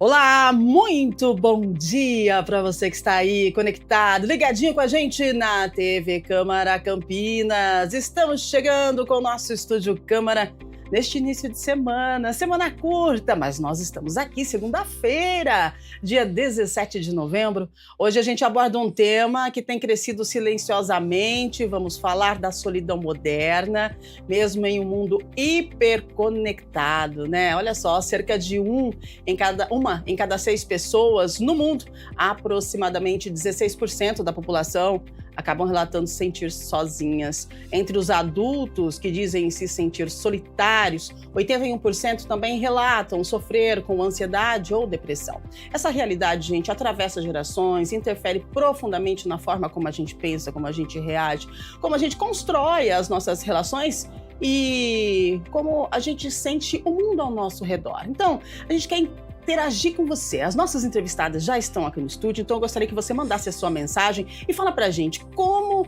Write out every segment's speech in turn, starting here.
Olá, muito bom dia para você que está aí conectado, ligadinho com a gente na TV Câmara Campinas. Estamos chegando com o nosso Estúdio Câmara neste início de semana, semana curta, mas nós estamos aqui segunda-feira, dia 17 de novembro. Hoje a gente aborda um tema que tem crescido silenciosamente. Vamos falar da solidão moderna, mesmo em um mundo hiperconectado, né? Olha só, cerca de uma em cada 6 pessoas no mundo, aproximadamente 16% da população acabam relatando se sentir sozinhas. Entre os adultos que dizem se sentir solitários, 81% também relatam sofrer com ansiedade ou depressão. Essa realidade, gente, atravessa gerações, interfere profundamente na forma como a gente pensa, como a gente reage, como a gente constrói as nossas relações e como a gente sente o mundo ao nosso redor. Então, a gente quer interagir com você. As nossas entrevistadas já estão aqui no estúdio, então eu gostaria que você mandasse a sua mensagem e fala pra gente como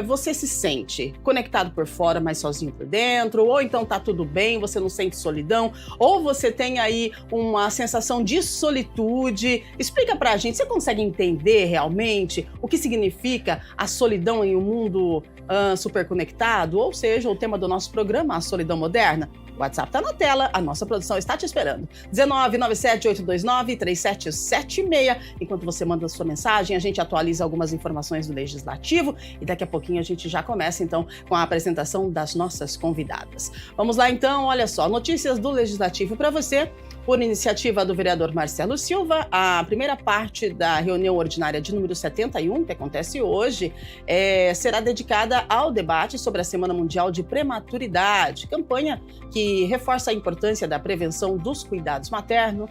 você se sente conectado por fora, mas sozinho por dentro, ou então tá tudo bem, você não sente solidão, ou você tem aí uma sensação de solitude. Explica pra gente, você consegue entender realmente o que significa a solidão em um mundo super conectado? Ou seja, o tema do nosso programa, a solidão moderna? O WhatsApp está na tela, a nossa produção está te esperando. 19978293776. Enquanto você manda a sua mensagem, a gente atualiza algumas informações do Legislativo e daqui a pouquinho a gente já começa então com a apresentação das nossas convidadas. Vamos lá então, olha só, notícias do Legislativo para você. Por iniciativa do vereador Marcelo Silva, a primeira parte da reunião ordinária de número 71, que acontece hoje, será dedicada ao debate sobre a Semana Mundial de Prematuridade, campanha que reforça a importância da prevenção dos cuidados maternos,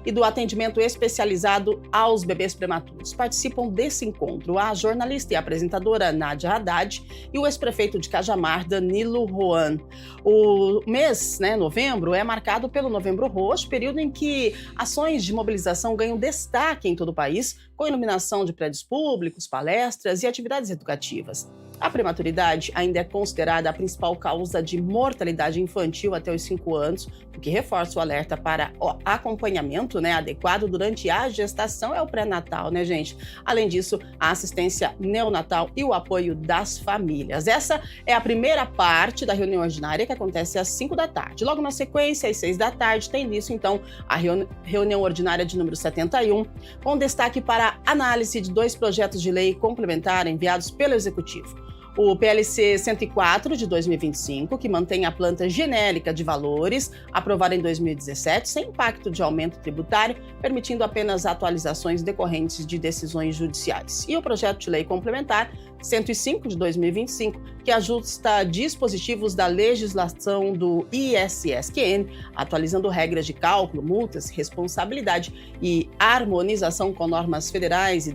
e do atendimento especializado aos bebês prematuros. Participam desse encontro a jornalista e apresentadora Nádia Haddad e o ex-prefeito de Cajamar, Danilo Roan. O mês, novembro, é marcado pelo Novembro Roxo, período em que ações de mobilização ganham destaque em todo o país, com iluminação de prédios públicos, palestras e atividades educativas. A prematuridade ainda é considerada a principal causa de mortalidade infantil até os 5 anos, o que reforça o alerta para o acompanhamento adequado durante a gestação. É o pré-natal, gente? Além disso, a assistência neonatal e o apoio das famílias. Essa é a primeira parte da reunião ordinária, que acontece às 5 da tarde. Logo na sequência, às 6 da tarde, tem início, então, a reunião ordinária de número 71, com destaque para a análise de 2 projetos de lei complementar enviados pelo Executivo. O PLC 104 de 2025, que mantém a planta genérica de valores aprovada em 2017, sem impacto de aumento tributário, permitindo apenas atualizações decorrentes de decisões judiciais. E o projeto de lei complementar 105 de 2025, que ajusta dispositivos da legislação do ISSQN, atualizando regras de cálculo, multas, responsabilidade e harmonização com normas federais e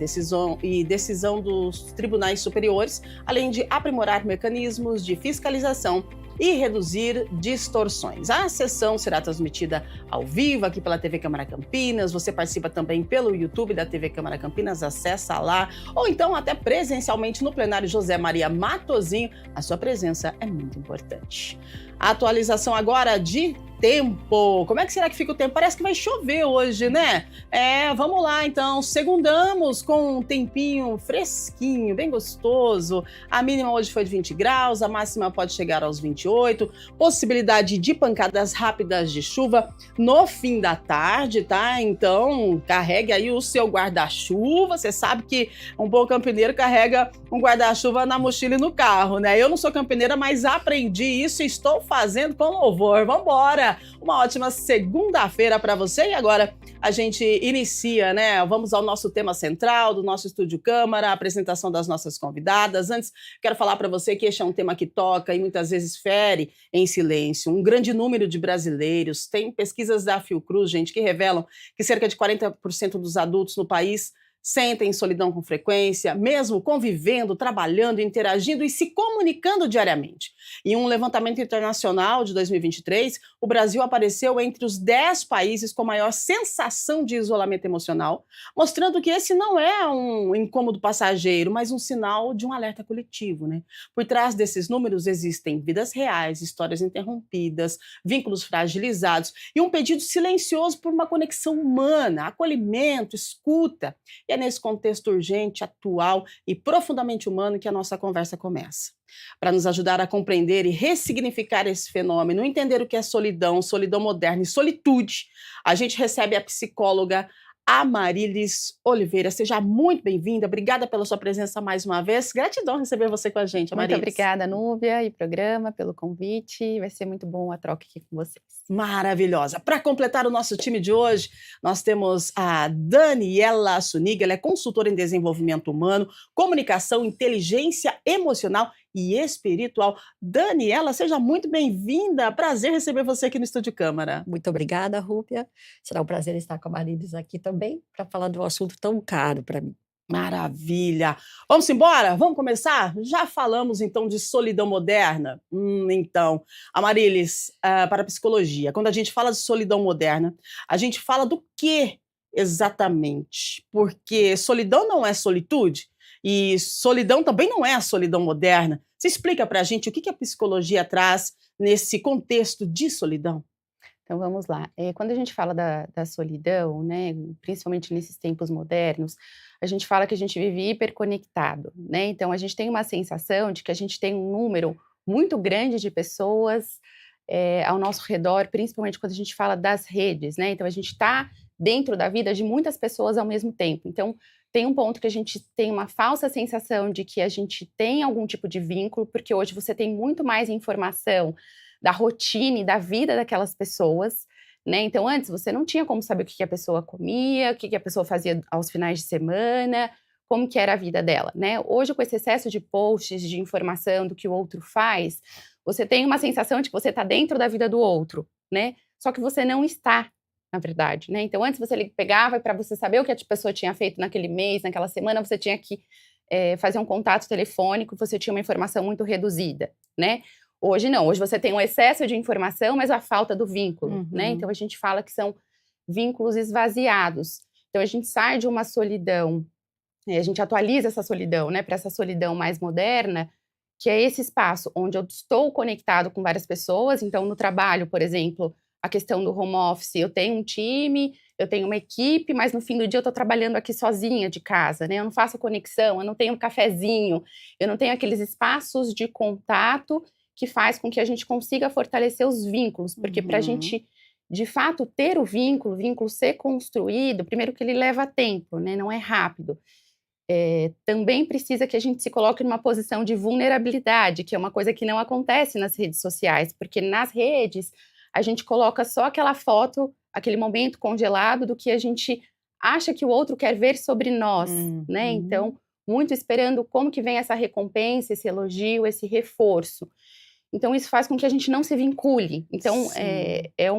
decisão dos tribunais superiores, além de aprimorar mecanismos de fiscalização e reduzir distorções. A sessão será transmitida ao vivo aqui pela TV Câmara Campinas. Você participa também pelo YouTube da TV Câmara Campinas, acessa lá, ou então até presencialmente no plenário José Maria Matosinho. A sua presença é muito importante. A atualização agora de tempo. Como é que será que fica o tempo? Parece que vai chover hoje, né? Vamos lá então. Segundamos com um tempinho fresquinho, bem gostoso. A mínima hoje foi de 20 graus, a máxima pode chegar aos 28. Possibilidade de pancadas rápidas de chuva no fim da tarde, tá? Então, carregue aí o seu guarda-chuva. Você sabe que um bom campineiro carrega um guarda-chuva na mochila e no carro, né? Eu não sou campineira, mas aprendi isso e estou fazendo com louvor. Vambora! Uma ótima segunda-feira para você. E agora a gente inicia, Vamos ao nosso tema central do nosso Estúdio Câmara, a apresentação das nossas convidadas. Antes, quero falar para você que este é um tema que toca e muitas vezes fere em silêncio um grande número de brasileiros. Tem pesquisas da Fiocruz, gente, que revelam que cerca de 40% dos adultos no país sentem solidão com frequência, mesmo convivendo, trabalhando, interagindo e se comunicando diariamente. Em um levantamento internacional de 2023, o Brasil apareceu entre os 10 países com maior sensação de isolamento emocional, mostrando que esse não é um incômodo passageiro, mas um sinal de um alerta coletivo, né? Por trás desses números existem vidas reais, histórias interrompidas, vínculos fragilizados e um pedido silencioso por uma conexão humana, acolhimento, escuta. E é nesse contexto urgente, atual e profundamente humano que a nossa conversa começa. Para nos ajudar a compreender e ressignificar esse fenômeno, entender o que é solidão, solidão moderna e solitude, a gente recebe a psicóloga Amarilis Oliveira. Seja muito bem-vinda, obrigada pela sua presença mais uma vez. Gratidão receber você com a gente, Muito Amarilis. obrigada, Núbia e programa, pelo convite. Vai ser muito bom a troca aqui com vocês. Maravilhosa. Para completar o nosso time de hoje, nós temos a Daniela Sunig, ela é consultora em desenvolvimento humano, comunicação, inteligência emocional e espiritual. Daniela, seja muito bem-vinda. Prazer receber você aqui no Estúdio Câmara. Muito obrigada, Rúbia. Será um prazer estar com a Marilis aqui também para falar de um assunto tão caro para mim. Maravilha! Vamos embora? Vamos começar? Já falamos então de solidão moderna? Então, Amarilis, para a psicologia, quando a gente fala de solidão moderna, a gente fala do que exatamente? Porque solidão não é solitude e solidão também não é a solidão moderna. Você explica para a gente o que a psicologia traz nesse contexto de solidão? Então vamos lá. Quando a gente fala da solidão, né, principalmente nesses tempos modernos, a gente fala que a gente vive hiperconectado, né? Então a gente tem uma sensação de que a gente tem um número muito grande de pessoas ao nosso redor, principalmente quando a gente fala das redes, né? Então a gente está dentro da vida de muitas pessoas ao mesmo tempo. Então tem um ponto que a gente tem uma falsa sensação de que a gente tem algum tipo de vínculo, porque hoje você tem muito mais informação da rotina e da vida daquelas pessoas, né? Então, antes você não tinha como saber o que a pessoa comia, o que a pessoa fazia aos finais de semana, como que era a vida dela, né? Hoje, com esse excesso de posts, de informação do que o outro faz, você tem uma sensação de que você está dentro da vida do outro, né? Só que você não está, na verdade, né? Então, antes você pegava e para você saber o que a pessoa tinha feito naquele mês, naquela semana, você tinha que fazer um contato telefônico, você tinha uma informação muito reduzida, né? Hoje não, hoje você tem um excesso de informação, mas a falta do vínculo, né? Então a gente fala que são vínculos esvaziados. Então a gente sai de uma solidão, a gente atualiza essa solidão, né, para essa solidão mais moderna, que é esse espaço onde eu estou conectado com várias pessoas. Então no trabalho, por exemplo, a questão do home office, eu tenho um time, eu tenho uma equipe, mas no fim do dia eu estou trabalhando aqui sozinha de casa, né? Eu não faço conexão, eu não tenho um cafezinho, eu não tenho aqueles espaços de contato que faz com que a gente consiga fortalecer os vínculos, porque para a gente, de fato, ter o vínculo ser construído, primeiro que ele leva tempo, né? Não é rápido. Também precisa que a gente se coloque numa posição de vulnerabilidade, que é uma coisa que não acontece nas redes sociais, porque nas redes a gente coloca só aquela foto, aquele momento congelado do que a gente acha que o outro quer ver sobre nós, né? Então, muito esperando como que vem essa recompensa, esse elogio, esse reforço. Então, isso faz com que a gente não se vincule. Então, é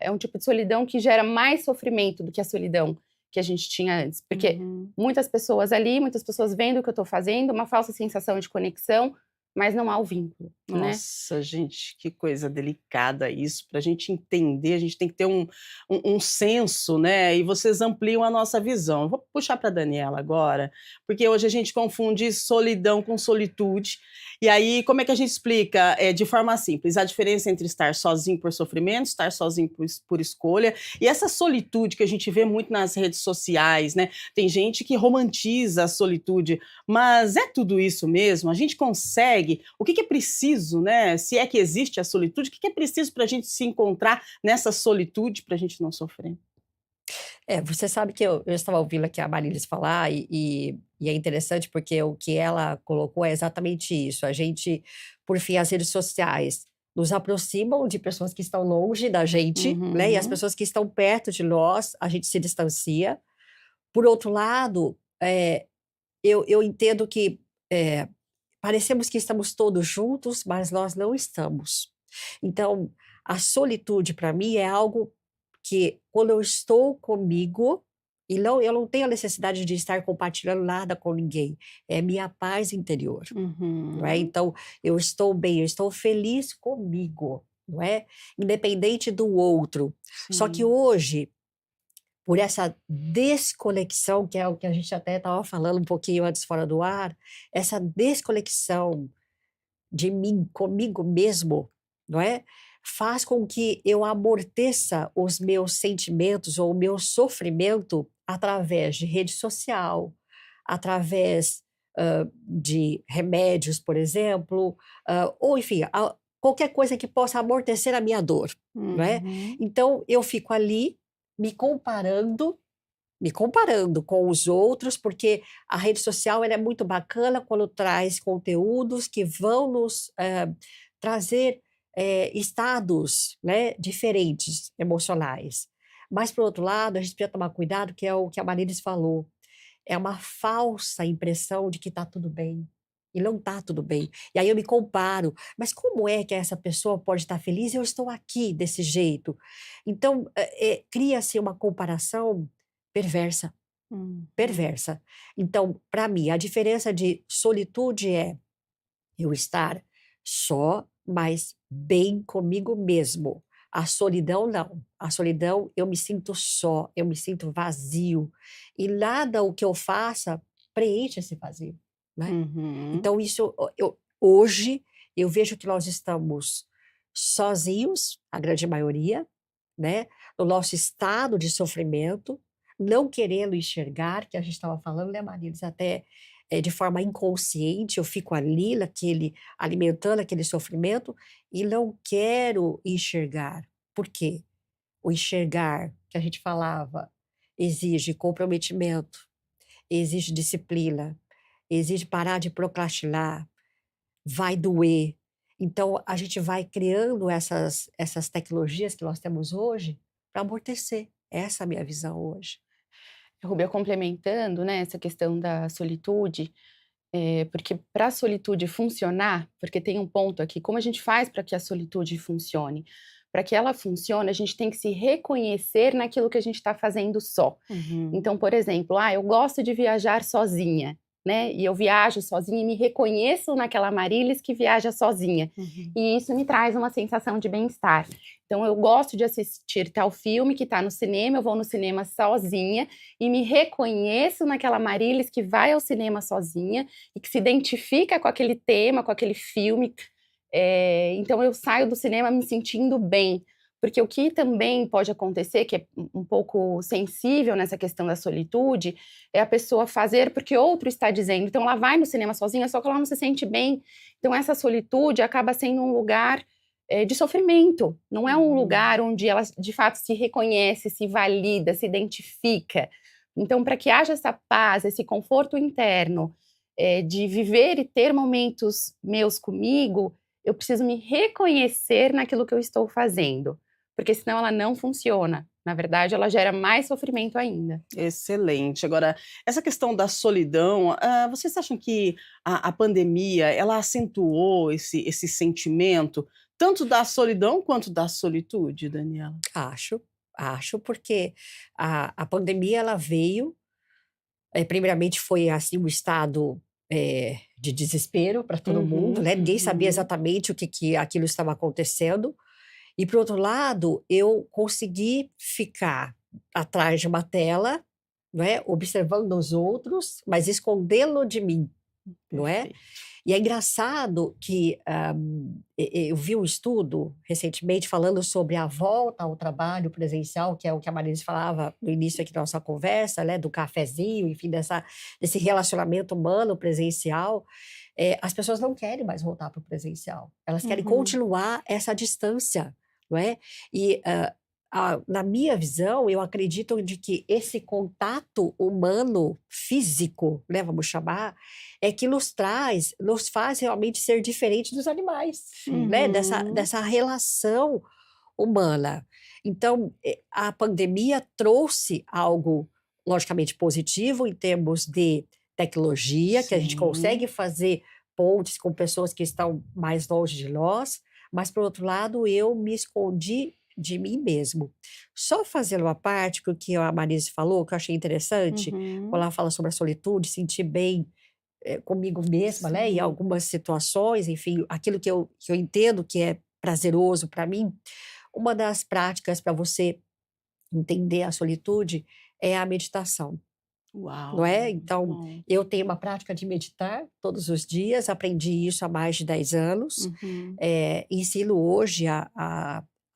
um tipo de solidão que gera mais sofrimento do que a solidão que a gente tinha antes. Porque muitas pessoas ali, muitas pessoas vendo o que eu estou fazendo, uma falsa sensação de conexão, mas não há o vínculo, né? Nossa, gente, que coisa delicada isso. Para a gente entender, a gente tem que ter um senso, né? E vocês ampliam a nossa visão. Eu vou puxar para a Daniela agora, porque hoje a gente confunde solidão com solitude. E aí, como é que a gente explica de forma simples a diferença entre estar sozinho por sofrimento, estar sozinho por escolha, e essa solitude que a gente vê muito nas redes sociais, né? Tem gente que romantiza a solitude, mas é tudo isso mesmo? A gente consegue? O que é preciso, né? Se é que existe a solitude, o que é preciso para a gente se encontrar nessa solitude para a gente não sofrer? Você sabe que eu estava ouvindo aqui a Marilis falar e é interessante porque o que ela colocou é exatamente isso. A gente, por fim, as redes sociais nos aproximam de pessoas que estão longe da gente, né? E as pessoas que estão perto de nós, a gente se distancia. Por outro lado, eu entendo que parecemos que estamos todos juntos, mas nós não estamos. Então, a solitude, para mim, é algo que, quando eu estou comigo, eu não tenho a necessidade de estar compartilhando nada com ninguém, é minha paz interior. Não é? Então, eu estou bem, eu estou feliz comigo. não é? Independente do outro. Só que Sim. hoje, por essa desconexão, que é o que a gente até estava falando um pouquinho antes fora do ar, essa desconexão de mim comigo mesmo, não é? Faz com que eu amorteça os meus sentimentos ou o meu sofrimento através de rede social, através de remédios, por exemplo, ou enfim, qualquer coisa que possa amortecer a minha dor, não é? Uhum. Então eu fico ali me comparando com os outros, porque a rede social ela é muito bacana quando traz conteúdos que vão nos trazer estados, né, diferentes emocionais. Mas, por outro lado, a gente precisa tomar cuidado, que é o que a Marilis falou. É uma falsa impressão de que está tudo bem. E não está tudo bem. E aí eu me comparo. Mas como é que essa pessoa pode estar feliz e eu estou aqui desse jeito? Então, cria-se uma comparação perversa, Uhum. perversa. Então, para mim, a diferença de solitude é eu estar só, mas bem comigo mesmo. A solidão, não. A solidão, eu me sinto só, eu me sinto vazio. E nada o que eu faça preenche esse vazio, né? Uhum. Então, isso, hoje, eu vejo que nós estamos sozinhos, a grande maioria, né? No nosso estado de sofrimento, não querendo enxergar, que a gente estava falando, né, Marilis, até de forma inconsciente, eu fico ali, alimentando aquele sofrimento, e não quero enxergar. Por quê? O enxergar, que a gente falava, exige comprometimento, exige disciplina, exige parar de procrastinar, vai doer. Então, a gente vai criando essas tecnologias que nós temos hoje para amortecer. Essa é a minha visão hoje. Rubia, complementando, né, essa questão da solitude, porque para a solitude funcionar, porque tem um ponto aqui, como a gente faz para que a solitude funcione? Para que ela funcione, a gente tem que se reconhecer naquilo que a gente está fazendo só. Uhum. Então, por exemplo, eu gosto de viajar sozinha, né? E eu viajo sozinha e me reconheço naquela Marilis que viaja sozinha. Uhum. E isso me traz uma sensação de bem-estar. Então, eu gosto de assistir tal filme que está no cinema, eu vou no cinema sozinha e me reconheço naquela Marilis que vai ao cinema sozinha e que se identifica com aquele tema, com aquele filme. Então, eu saio do cinema me sentindo bem. Porque o que também pode acontecer, que é um pouco sensível nessa questão da solitude, é a pessoa fazer porque outro está dizendo. Então, ela vai no cinema sozinha, só que ela não se sente bem. Então, essa solitude acaba sendo um lugar de sofrimento. Não é um lugar onde ela, de fato, se reconhece, se valida, se identifica. Então, para que haja essa paz, esse conforto interno, de viver e ter momentos meus comigo, eu preciso me reconhecer naquilo que eu estou fazendo. Porque senão ela não funciona. Na verdade, ela gera mais sofrimento ainda. Excelente. Agora, essa questão da solidão, vocês acham que a pandemia, ela acentuou esse sentimento, tanto da solidão quanto da solitude, Daniela? Acho, porque a pandemia ela veio, primeiramente foi assim um estado de desespero para todo mundo, Uhum, né? Ninguém sabia uhum. exatamente o que aquilo estava acontecendo. E, por outro lado, eu consegui ficar atrás de uma tela, não é? Observando os outros, mas escondê-lo de mim, não é? Perfeito. E é engraçado que eu vi um estudo recentemente falando sobre a volta ao trabalho presencial, que é o que a Marise falava no início aqui da nossa conversa, né? Do cafezinho, enfim, desse relacionamento humano presencial. As pessoas não querem mais voltar para o presencial. Elas querem Uhum. continuar essa distância, não é? E na minha visão, eu acredito de que esse contato humano, físico, né, vamos chamar, é que nos faz realmente ser diferente dos animais, né? Uhum. Dessa relação humana. Então, a pandemia trouxe algo, logicamente, positivo em termos de tecnologia, que a gente Sim. consegue fazer pontes com pessoas que estão mais longe de nós, mas, por outro lado, eu me escondi de mim mesmo. Só fazendo uma parte, que o que a Marise falou, que eu achei interessante, quando Uhum. ela fala sobre a solitude, sentir bem comigo mesma, né, em Sim. algumas situações, enfim, aquilo que eu entendo que é prazeroso para mim. Uma das práticas para você entender a solitude é a meditação, não Uau, é? muito Então, bom. eu tenho uma prática de meditar todos os dias, aprendi isso há mais de 10 anos, Uhum. ensino hoje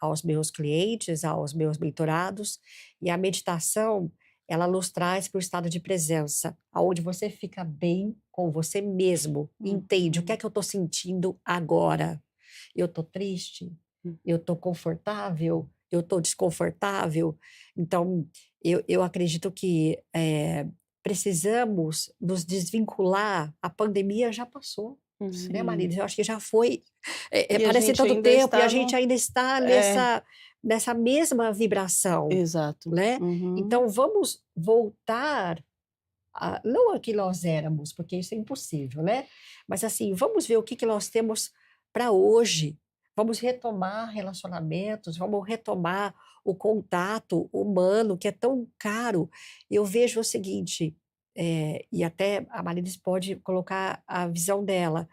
aos meus clientes, aos meus mentorados, e a meditação, ela nos traz para o estado de presença, aonde você fica bem com você mesmo, entende o que é Uhum. que eu estou sentindo agora. Eu estou triste? Eu estou confortável? Eu estou desconfortável? Então, eu acredito que precisamos nos desvincular. A pandemia já passou, né, Sim. Marilis? Eu acho que já foi. E a Parece gente tanto ainda tempo e a está gente no. ainda está É, nessa mesma vibração, exato. né? Uhum. Então, vamos voltar não a que nós éramos, porque isso é impossível, né? Mas assim, vamos ver o que nós temos para hoje. Vamos retomar relacionamentos, vamos retomar o contato humano, que é tão caro. Eu vejo o seguinte, e até a Marilis pode colocar a visão dela.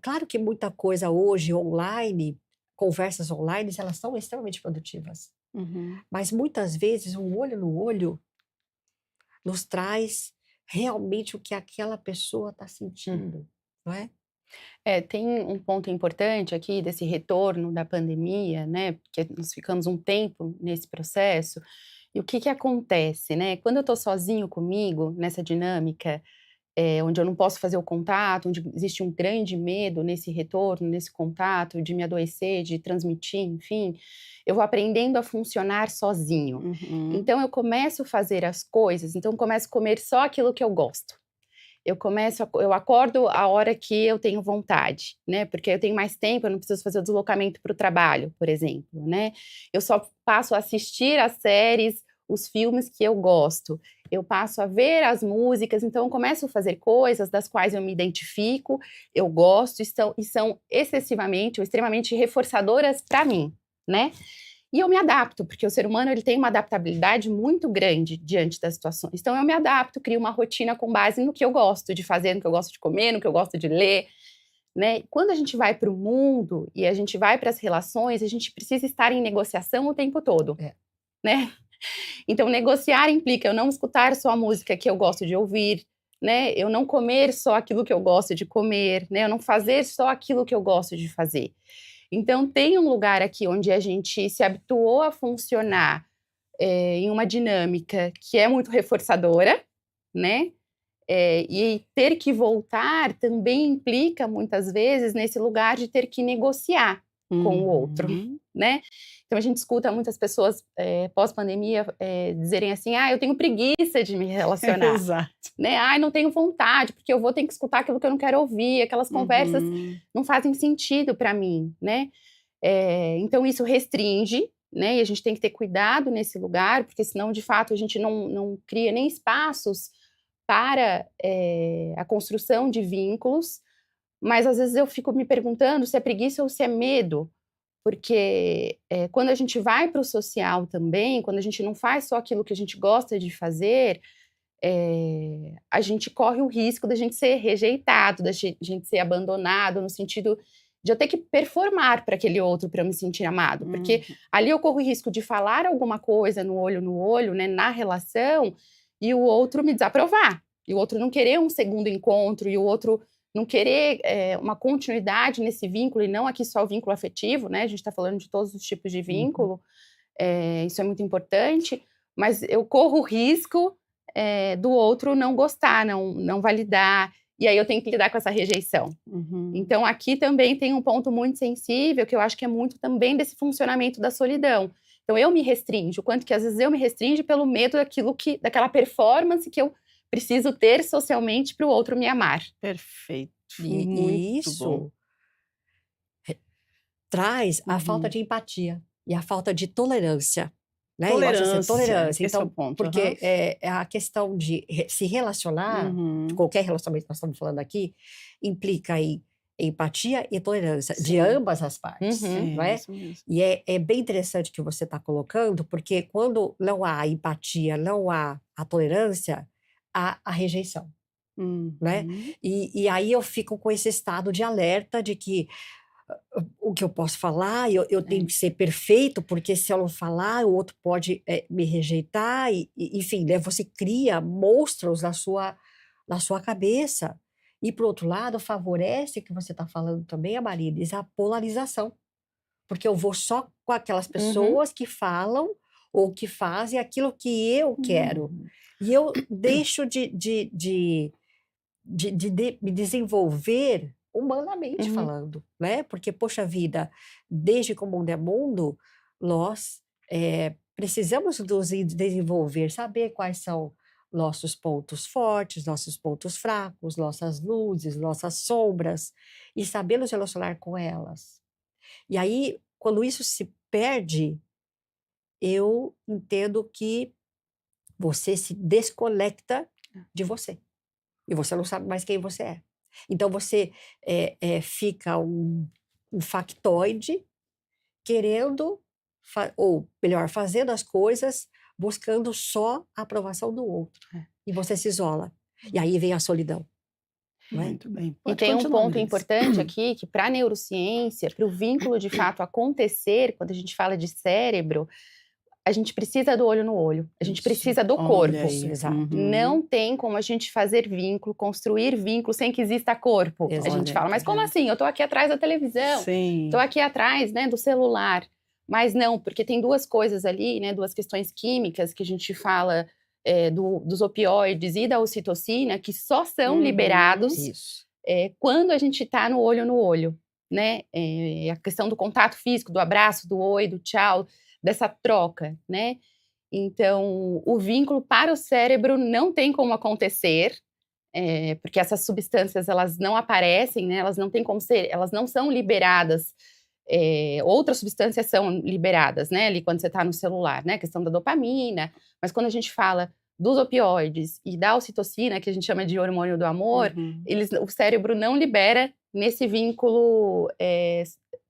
Claro que muita coisa hoje online, conversas online, elas são extremamente produtivas. Uhum. Mas muitas vezes, um olho no olho nos traz realmente o que aquela pessoa está Hum. sentindo, não é? Tem um ponto importante aqui desse retorno da pandemia, né, porque nós ficamos um tempo nesse processo, e o que que acontece, né, quando eu estou sozinho comigo, nessa dinâmica, onde eu não posso fazer o contato, onde existe um grande medo nesse retorno, nesse contato, de me adoecer, de transmitir, enfim, eu vou aprendendo a funcionar sozinho. Uhum. Então eu começo a fazer as coisas, então eu começo a comer só aquilo que eu gosto. Eu acordo a hora que eu tenho vontade, né, porque eu tenho mais tempo, eu não preciso fazer o deslocamento para o trabalho, por exemplo, né. Eu só passo a assistir as séries, os filmes que eu gosto. Eu passo a ver as músicas, então eu começo a fazer coisas das quais eu me identifico, eu gosto, e são excessivamente ou extremamente reforçadoras para mim, né. E eu me adapto, porque o ser humano ele tem uma adaptabilidade muito grande diante das situações. Então eu me adapto, crio uma rotina com base no que eu gosto de fazer, no que eu gosto de comer, no que eu gosto de ler, né? Quando a gente vai para o mundo e a gente vai para as relações, a gente precisa estar em negociação o tempo todo, É. né? Então negociar implica eu não escutar só a música que eu gosto de ouvir, né? Eu não comer só aquilo que eu gosto de comer, né? Eu não fazer só aquilo que eu gosto de fazer. Então, tem um lugar aqui onde a gente se habituou a funcionar em uma dinâmica que é muito reforçadora, né? E ter que voltar também implica, muitas vezes, nesse lugar de ter que negociar com o outro, Uhum. né? Então, a gente escuta muitas pessoas pós-pandemia dizerem assim: ah, eu tenho preguiça de me relacionar. Exato. Né? Ai, não tenho vontade, porque eu vou ter que escutar aquilo que eu não quero ouvir, aquelas conversas Uhum. não fazem sentido para mim, né? Então isso restringe, né? E a gente tem que ter cuidado nesse lugar, porque senão, de fato, a gente não cria nem espaços para a construção de vínculos. Mas às vezes eu fico me perguntando se é preguiça ou se é medo, porque quando a gente vai para o social também, quando a gente não faz só aquilo que a gente gosta de fazer, a gente corre o risco da gente ser rejeitado, da gente ser abandonado, no sentido de eu ter que performar para aquele outro para eu me sentir amado, porque Uhum. ali eu corro o risco de falar alguma coisa no olho, né, na relação, e o outro me desaprovar, e o outro não querer um segundo encontro, e o outro não querer uma continuidade nesse vínculo, e não aqui só o vínculo afetivo, né, a gente está falando de todos os tipos de Uhum. vínculo, isso é muito importante, mas eu corro o risco do outro não gostar, não validar, e aí eu tenho que lidar com essa rejeição. Uhum. Então aqui também tem um ponto muito sensível, que eu acho que é muito também desse funcionamento da solidão. Então eu me restringo, o quanto que às vezes eu me restringo pelo medo daquela performance que eu preciso ter socialmente para o outro me amar. Perfeito. E Muito bom. isso traz a falta Uhum. de empatia e a falta de tolerância, né? Eu acho assim, Tolerância, tolerância. esse é o Então, ponto. Aham. porque é a questão de se relacionar, de Uhum. qualquer relacionamento que nós estamos falando aqui, implica em empatia e tolerância de Sim. ambas as partes, Uhum. não É é? isso mesmo. E é bem interessante que você está colocando, porque quando não há empatia, não há a tolerância, há a rejeição, né? Uhum. E aí eu fico com esse estado de alerta de que o que eu posso falar, eu tenho que ser perfeito, porque se eu não falar, o outro pode me rejeitar, enfim, né, você cria monstros na sua cabeça. E, por outro lado, favorece o que você está falando também, Amarilis, a polarização. Porque eu vou só com aquelas pessoas que falam ou que fazem aquilo que eu quero. E eu deixo de me desenvolver humanamente falando, né? Porque, poxa vida, desde que o mundo é mundo, nós precisamos nos desenvolver, saber quais são nossos pontos fortes, nossos pontos fracos, nossas luzes, nossas sombras, e saber nos relacionar com elas. E aí, quando isso se perde, eu entendo que você se desconecta de você. E você não sabe mais quem você é. Então, você fica um factoide querendo, ou melhor, fazendo as coisas buscando só a aprovação do outro. E você se isola. E aí vem a solidão. Não é? Muito bem. E Pode tem um continuar, ponto Marilis. importante aqui, que para a neurociência, para o vínculo de fato acontecer, quando a gente fala de cérebro, a gente precisa do olho no olho, a gente Isso. precisa do Olha corpo. aí. Exato. Não tem como a gente fazer vínculo, construir vínculo sem que exista corpo. A Exato. gente fala, Olha, mas tá como vendo? assim? Eu tô aqui atrás da televisão, Sim. tô aqui atrás, né, do celular. Mas não, porque tem duas coisas ali, né, duas questões químicas que a gente fala dos opioides e da ocitocina, que só são liberados Isso. quando a gente está no olho, né? A questão do contato físico, do abraço, do oi, do tchau, dessa troca, né? Então, o vínculo para o cérebro não tem como acontecer, porque essas substâncias elas não aparecem, né? Elas não têm como ser, elas não são liberadas. Outras substâncias são liberadas, né? Ali quando você está no celular, né? A questão da dopamina. Mas quando a gente fala dos opioides e da ocitocina, que a gente chama de hormônio do amor, o cérebro não libera nesse vínculo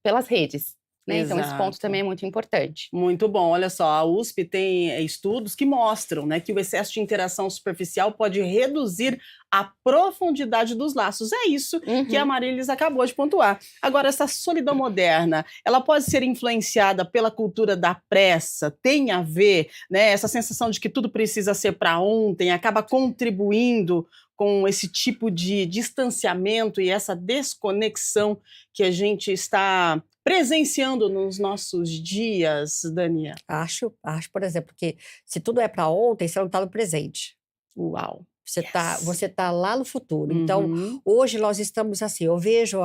pelas redes. Né? Então, esse ponto Exato. também é muito importante. Muito bom. Olha só, a USP tem estudos que mostram, né, que o excesso de interação superficial pode reduzir a profundidade dos laços. É isso que a Marilis acabou de pontuar. Agora, essa solidão moderna, ela pode ser influenciada pela cultura da pressa? Tem a ver, né, essa sensação de que tudo precisa ser para ontem, acaba contribuindo com esse tipo de distanciamento e essa desconexão que a gente está presenciando nos nossos dias, Dania? Acho, por exemplo, que se tudo é para ontem, você não está no presente. Uau! Você tá lá no futuro. Então, hoje nós estamos assim, eu vejo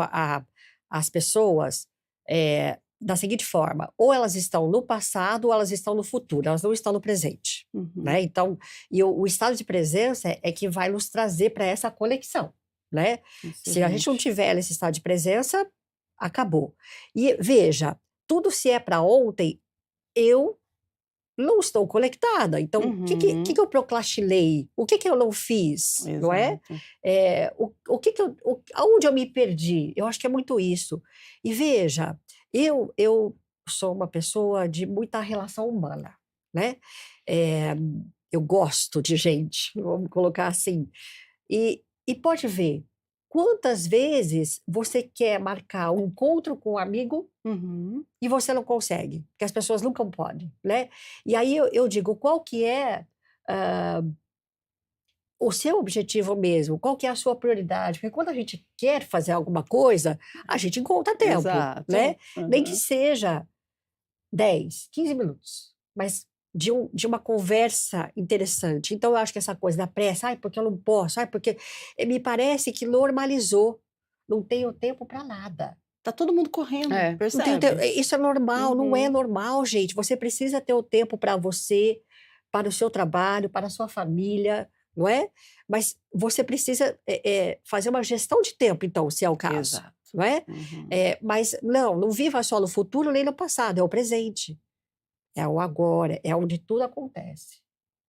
as pessoas da seguinte forma, ou elas estão no passado ou elas estão no futuro, elas não estão no presente. Né? Então, o estado de presença é que vai nos trazer para essa conexão. Né? Se a gente não tiver esse estado de presença, acabou. E veja, tudo se é para ontem, eu não estou conectada. Então, o que eu procrastinei? O que eu não fiz? Exato. Não é? Aonde eu me perdi? Eu acho que é muito isso. E veja, eu sou uma pessoa de muita relação humana, né? Eu gosto de gente, vamos colocar assim. E pode ver, quantas vezes você quer marcar um encontro com um amigo e você não consegue, porque as pessoas nunca podem, né? E aí eu digo, qual que é o seu objetivo mesmo? Qual que é a sua prioridade? Porque quando a gente quer fazer alguma coisa, a gente encontra tempo, Exato. né? Nem que seja 10, 15 minutos, mas de uma conversa interessante. Então, eu acho que essa coisa da pressa, porque eu não posso, porque me parece que normalizou. Não tenho tempo para nada. Tá todo mundo correndo, percebe? Isso é normal, não é normal, gente. Você precisa ter o tempo para você, para o seu trabalho, para a sua família, não é? Mas você precisa fazer uma gestão de tempo, então, se é o caso. Exato. Não é? Mas não viva só no futuro nem no passado, é o presente. É o agora, é onde tudo acontece.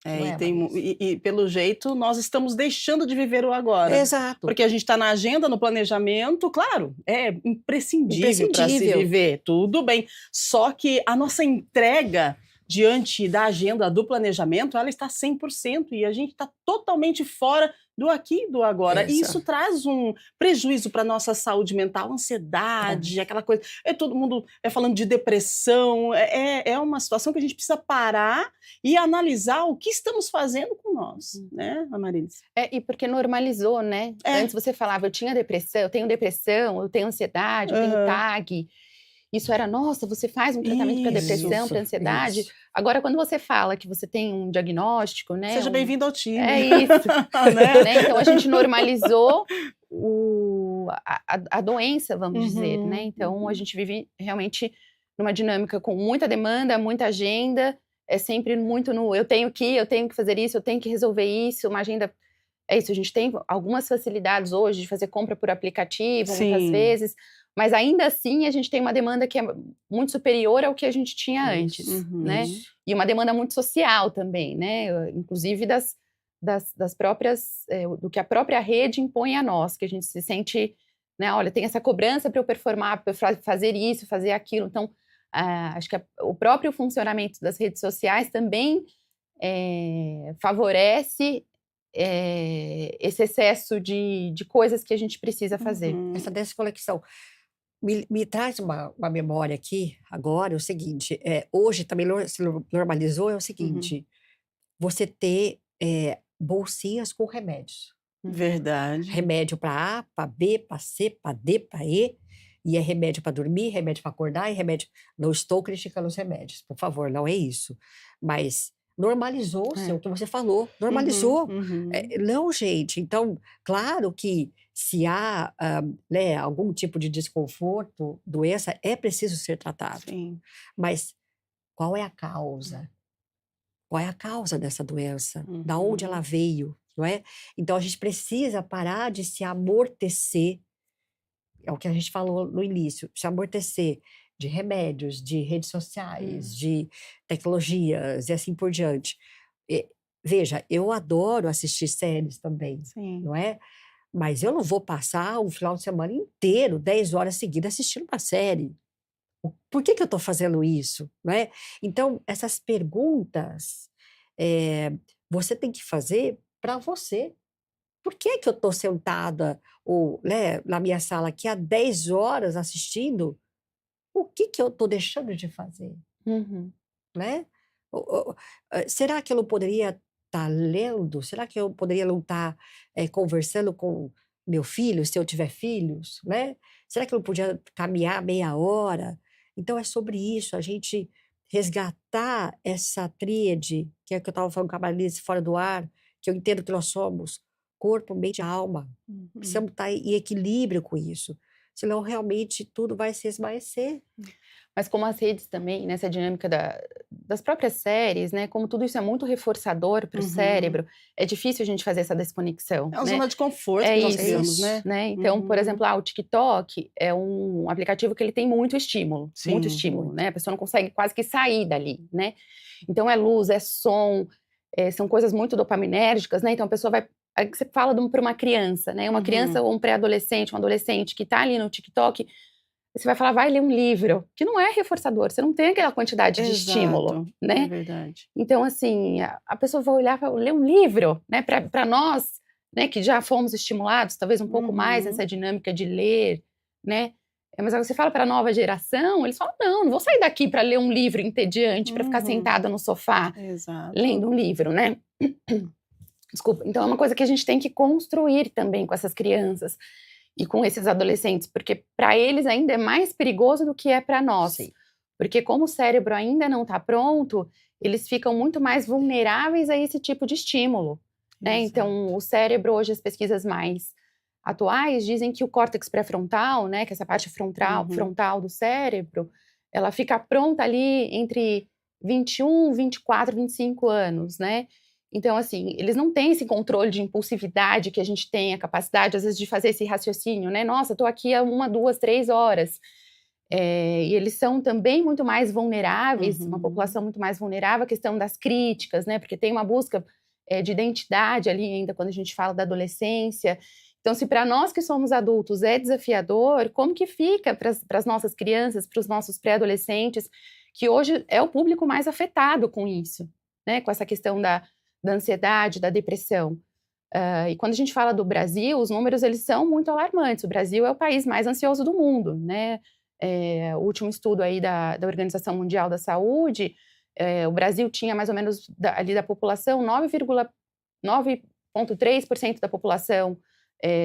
E pelo jeito, nós estamos deixando de viver o agora. Exato. Porque a gente está na agenda, no planejamento, claro, é imprescindível para se viver, tudo bem. Só que a nossa entrega diante da agenda, do planejamento, ela está 100% e a gente está totalmente fora do aqui e do agora. E isso traz um prejuízo para a nossa saúde mental, ansiedade, aquela coisa. Todo mundo falando de depressão. É uma situação que a gente precisa parar e analisar o que estamos fazendo com nós, né, Amarilis? E porque normalizou, né? Antes você falava, eu tinha depressão, eu tenho ansiedade, eu tenho TAG. Isso era, nossa, você faz um tratamento para depressão, para ansiedade. Isso. Agora, quando você fala que você tem um diagnóstico, né? Seja bem-vindo ao time. É isso. né? Então, a gente normalizou a doença, vamos dizer, né? Então, a gente vive realmente numa dinâmica com muita demanda, muita agenda. É sempre muito eu tenho que fazer isso, eu tenho que resolver isso, uma agenda... É isso, a gente tem algumas facilidades hoje de fazer compra por aplicativo, muitas vezes... Mas ainda assim a gente tem uma demanda que é muito superior ao que a gente tinha antes, né? E uma demanda muito social também, né? Inclusive das próprias, do que a própria rede impõe a nós, que a gente se sente, né? Olha, tem essa cobrança para eu performar, para eu fazer isso, fazer aquilo. Então, acho que o próprio funcionamento das redes sociais também favorece esse excesso de coisas que a gente precisa fazer. Essa desconexão. Me traz uma memória aqui, agora, o seguinte, hoje também se normalizou, é o seguinte, você ter bolsinhas com remédios. Verdade. Remédio para A, para B, para C, para D, para E, e é remédio para dormir, remédio para acordar, e remédio... Não estou criticando os remédios, por favor, não é isso. Mas normalizou-se, o que você falou, normalizou. Não, gente, então, claro que se há algum tipo de desconforto, doença, é preciso ser tratado. Sim. Mas qual é a causa? Qual é a causa dessa doença? Da onde ela veio, não é? Então, a gente precisa parar de se amortecer, é o que a gente falou no início, se amortecer de remédios, de redes sociais, de tecnologias e assim por diante. Veja, eu adoro assistir séries também, não é? Mas eu não vou passar um final de semana inteiro, 10 horas seguidas, assistindo uma série. Por que eu estou fazendo isso? Não é? Então, essas perguntas você tem que fazer para você. Por que eu estou sentada na minha sala aqui há 10 horas assistindo? O que eu estou deixando de fazer? Né? Será que eu não poderia estar lendo? Será que eu poderia não estar conversando com meu filho, se eu tiver filhos? Né? Será que eu não podia caminhar meia hora? Então, é sobre isso, a gente resgatar essa tríade, que é o que eu estava falando com a Marlise fora do ar, que eu entendo que nós somos corpo, mente e alma. Precisamos estar em equilíbrio com isso. Senão, realmente, tudo vai se esmaecer. Mas como as redes também, nessa dinâmica das próprias séries, né? Como tudo isso é muito reforçador para o cérebro, é difícil a gente fazer essa desconexão. É uma zona de conforto que nós criamos, né? Então, por exemplo, o TikTok é um aplicativo que ele tem muito estímulo, né? A pessoa não consegue quase que sair dali, né? Então, é luz, é som, são coisas muito dopaminérgicas, né? Então, a pessoa vai... Aí você fala para uma criança, né? Uma criança ou um pré-adolescente, um adolescente que está ali no TikTok, você vai falar, vai ler um livro, que não é reforçador, você não tem aquela quantidade de estímulo, né? É verdade. Então, assim, a pessoa vai olhar para ler um livro, né? Para nós, né, que já fomos estimulados, talvez um pouco mais nessa dinâmica de ler, né? Mas aí você fala para a nova geração, eles falam, não vou sair daqui para ler um livro entediante, para ficar sentada no sofá, lendo um livro, né? Desculpa. Então, é uma coisa que a gente tem que construir também com essas crianças e com esses adolescentes, porque para eles ainda é mais perigoso do que é para nós. Sim. Porque como o cérebro ainda não está pronto, eles ficam muito mais vulneráveis a esse tipo de estímulo, né? Então, o cérebro, hoje, as pesquisas mais atuais dizem que o córtex pré-frontal, né, que é essa parte frontal do cérebro, ela fica pronta ali entre 21, 24, 25 anos, né? Então, assim, eles não têm esse controle de impulsividade que a gente tem, a capacidade, às vezes, de fazer esse raciocínio, né? Nossa, estou aqui há 1, 2, 3 horas. E eles são também muito mais vulneráveis, uma população muito mais vulnerável à questão das críticas, né? Porque tem uma busca de identidade ali ainda quando a gente fala da adolescência. Então, se para nós que somos adultos é desafiador, como que fica para as nossas crianças, para os nossos pré-adolescentes, que hoje é o público mais afetado com isso, né? Com essa questão da ansiedade, da depressão. E quando a gente fala do Brasil, os números eles são muito alarmantes. O Brasil é o país mais ansioso do mundo, né? O último estudo aí da Organização Mundial da Saúde, o Brasil tinha mais ou menos ali da população, 9,3% da população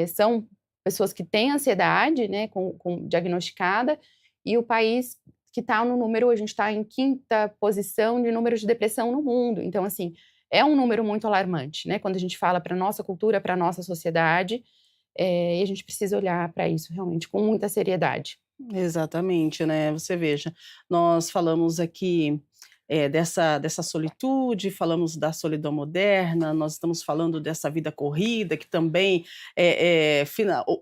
são pessoas que têm ansiedade, né, com diagnosticada, e o país que está no número, a gente está em 5ª posição de número de depressão no mundo. Então, assim, é um número muito alarmante, né, quando a gente fala para a nossa cultura, para a nossa sociedade, e a gente precisa olhar para isso realmente com muita seriedade. Exatamente, né, você veja, nós falamos aqui, dessa solitude, falamos da solidão moderna, nós estamos falando dessa vida corrida que também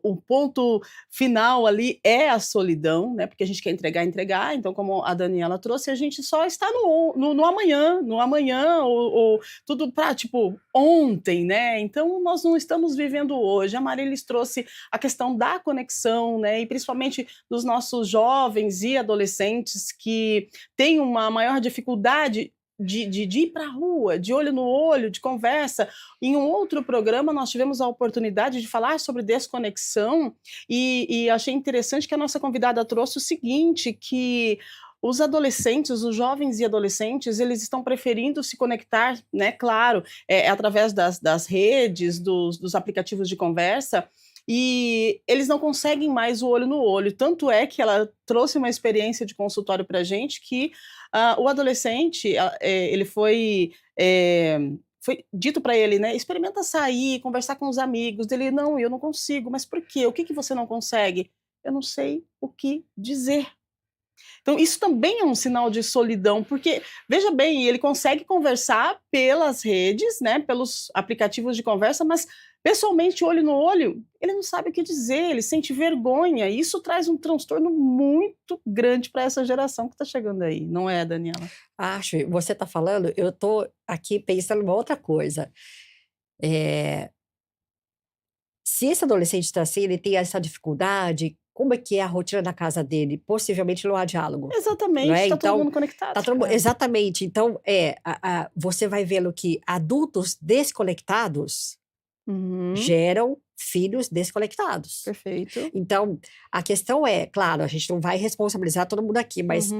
o ponto final ali é a solidão, né, porque a gente quer entregar, então como a Daniela trouxe, a gente só está no amanhã ou tudo para tipo, ontem, né, então nós não estamos vivendo hoje. A Marilis trouxe a questão da conexão, né, e principalmente dos nossos jovens e adolescentes que têm uma maior dificuldade de ir para a rua, de olho no olho, de conversa. Em um outro programa, nós tivemos a oportunidade de falar sobre desconexão e achei interessante que a nossa convidada trouxe o seguinte, que os adolescentes, os jovens e adolescentes, eles estão preferindo se conectar, né, claro, através das redes, dos aplicativos de conversa, e eles não conseguem mais o olho no olho. Tanto é que ela trouxe uma experiência de consultório para a gente que o adolescente, ele foi dito para ele, né, experimenta sair, conversar com os amigos. Dele, não, eu não consigo. Mas por quê? O que você não consegue? Eu não sei o que dizer. Então, isso também é um sinal de solidão, porque, veja bem, ele consegue conversar pelas redes, né, pelos aplicativos de conversa, mas pessoalmente, olho no olho, ele não sabe o que dizer, ele sente vergonha, e isso traz um transtorno muito grande para essa geração que está chegando aí, não é, Daniela? Acho, você está falando, eu estou aqui pensando uma outra coisa. Se esse adolescente está assim, ele tem essa dificuldade, como é que é a rotina da casa dele? Possivelmente não há diálogo. Exatamente, Não é? está Então, todo mundo conectado. tá todo mundo, exatamente. Então, você vai vendo que adultos desconectados geram filhos desconectados. Perfeito. Então, a questão é, claro, a gente não vai responsabilizar todo mundo aqui, mas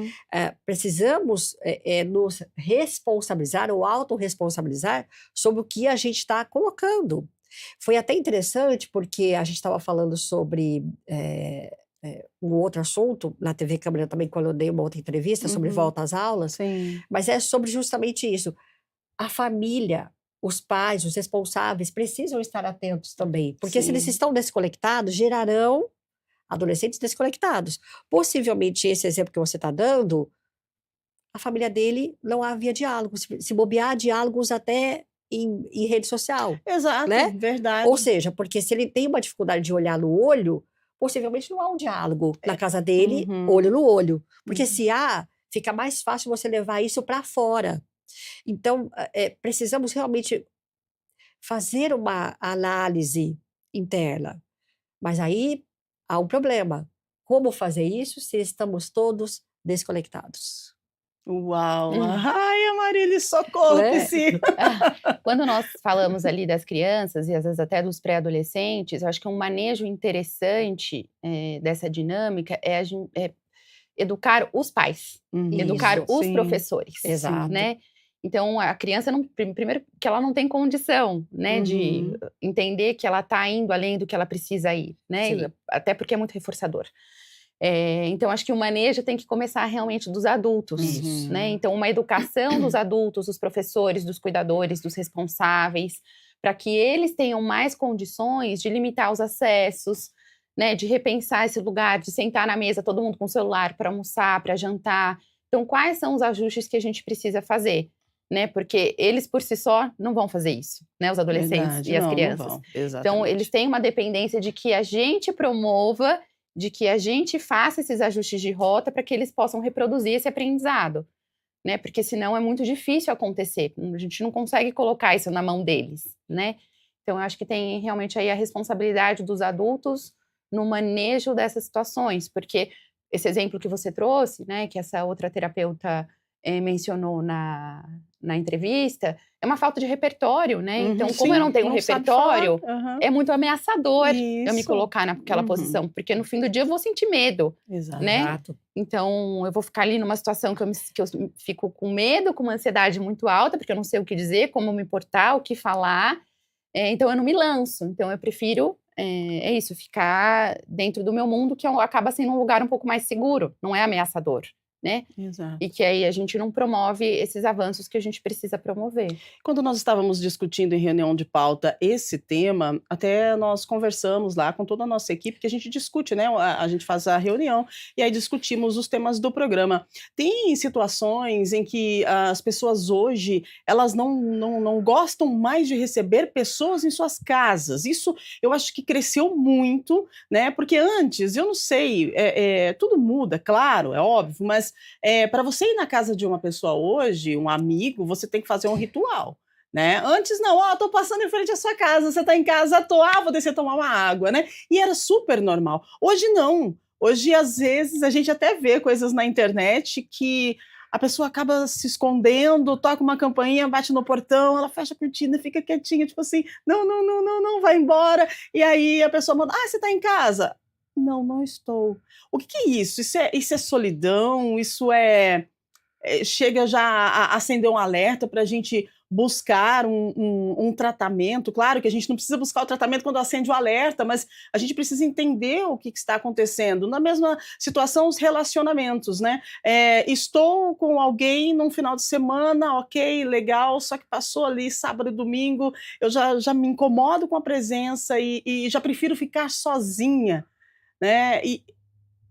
precisamos nos responsabilizar ou autorresponsabilizar sobre o que a gente está colocando. Foi até interessante porque a gente estava falando sobre um outro assunto na TV Câmara também, quando eu dei uma outra entrevista sobre volta às aulas, Sim. mas é sobre justamente isso. A família, os pais, os responsáveis precisam estar atentos também, porque se eles estão desconectados, gerarão adolescentes desconectados. Possivelmente esse exemplo que você está dando, a família dele não havia diálogo, se bobear diálogos até em rede social. Exato, né? Verdade. Ou seja, porque se ele tem uma dificuldade de olhar no olho, possivelmente não há um diálogo na casa dele, olho no olho. Porque se há, fica mais fácil você levar isso para fora. Então, precisamos realmente fazer uma análise interna. Mas aí há um problema. Como fazer isso se estamos todos desconectados? Uau! Ai, Marilis, socorro, Priscila! Quando nós falamos ali das crianças e às vezes até dos pré-adolescentes, eu acho que um manejo interessante dessa dinâmica é educar os pais, educar os professores. Exato. Né? Então, a criança, primeiro, que ela não tem condição, né, de entender que ela está indo além do que ela precisa ir, né? Até porque é muito reforçador. Então, acho que o manejo tem que começar realmente dos adultos, né? Então, uma educação dos adultos, dos professores, dos cuidadores, dos responsáveis, para que eles tenham mais condições de limitar os acessos, né? De repensar esse lugar, de sentar na mesa todo mundo com o celular para almoçar, para jantar. Então, quais são os ajustes que a gente precisa fazer? Né? Porque eles, por si só, não vão fazer isso, né? Os adolescentes e as crianças. Não vão. Exatamente. Então, eles têm uma dependência de que a gente promova, de que a gente faça esses ajustes de rota para que eles possam reproduzir esse aprendizado, né? Porque senão é muito difícil acontecer, a gente não consegue colocar isso na mão deles, né? Então, eu acho que tem realmente aí a responsabilidade dos adultos no manejo dessas situações, porque esse exemplo que você trouxe, né, que essa outra terapeuta mencionou na entrevista, é uma falta de repertório, né? Uhum, Então, como eu sim, não tenho não sabe falar. repertório, Aham. é muito ameaçador eu me Isso. colocar naquela Uhum. posição, porque no fim do dia eu vou sentir medo, Exato. né? Exato. Então, eu vou ficar ali numa situação que eu fico com medo, com uma ansiedade muito alta, porque eu não sei o que dizer, como me portar, o que falar. Então, eu não me lanço. Então, eu prefiro, é isso, ficar dentro do meu mundo, que acaba sendo um lugar um pouco mais seguro, não é ameaçador, né? Exato. E que aí a gente não promove esses avanços que a gente precisa promover. Quando nós estávamos discutindo em reunião de pauta esse tema, até nós conversamos lá com toda a nossa equipe, que a gente discute, né? A gente faz a reunião e aí discutimos os temas do programa. Tem situações em que as pessoas hoje, elas não gostam mais de receber pessoas em suas casas. Isso eu acho que cresceu muito, né? Porque antes, eu não sei, tudo muda, claro, é óbvio, mas para você ir na casa de uma pessoa hoje, um amigo, você tem que fazer um ritual. Né? Antes não, tô passando em frente à sua casa, você tá em casa, vou descer tomar uma água, né? E era super normal. Hoje não. Hoje, às vezes, a gente até vê coisas na internet que a pessoa acaba se escondendo, toca uma campainha, bate no portão, ela fecha a cortina, fica quietinha, tipo assim, não, vai embora. E aí a pessoa manda, você tá em casa? Não, não estou. O que é isso? Isso é solidão? Isso chega já a acender um alerta para a gente buscar um tratamento? Claro que a gente não precisa buscar o tratamento quando acende o alerta, mas a gente precisa entender o que está acontecendo. Na mesma situação, os relacionamentos, né? Estou com alguém num final de semana, ok, legal, só que passou ali sábado e domingo, eu já me incomodo com a presença e já prefiro ficar sozinha, né? E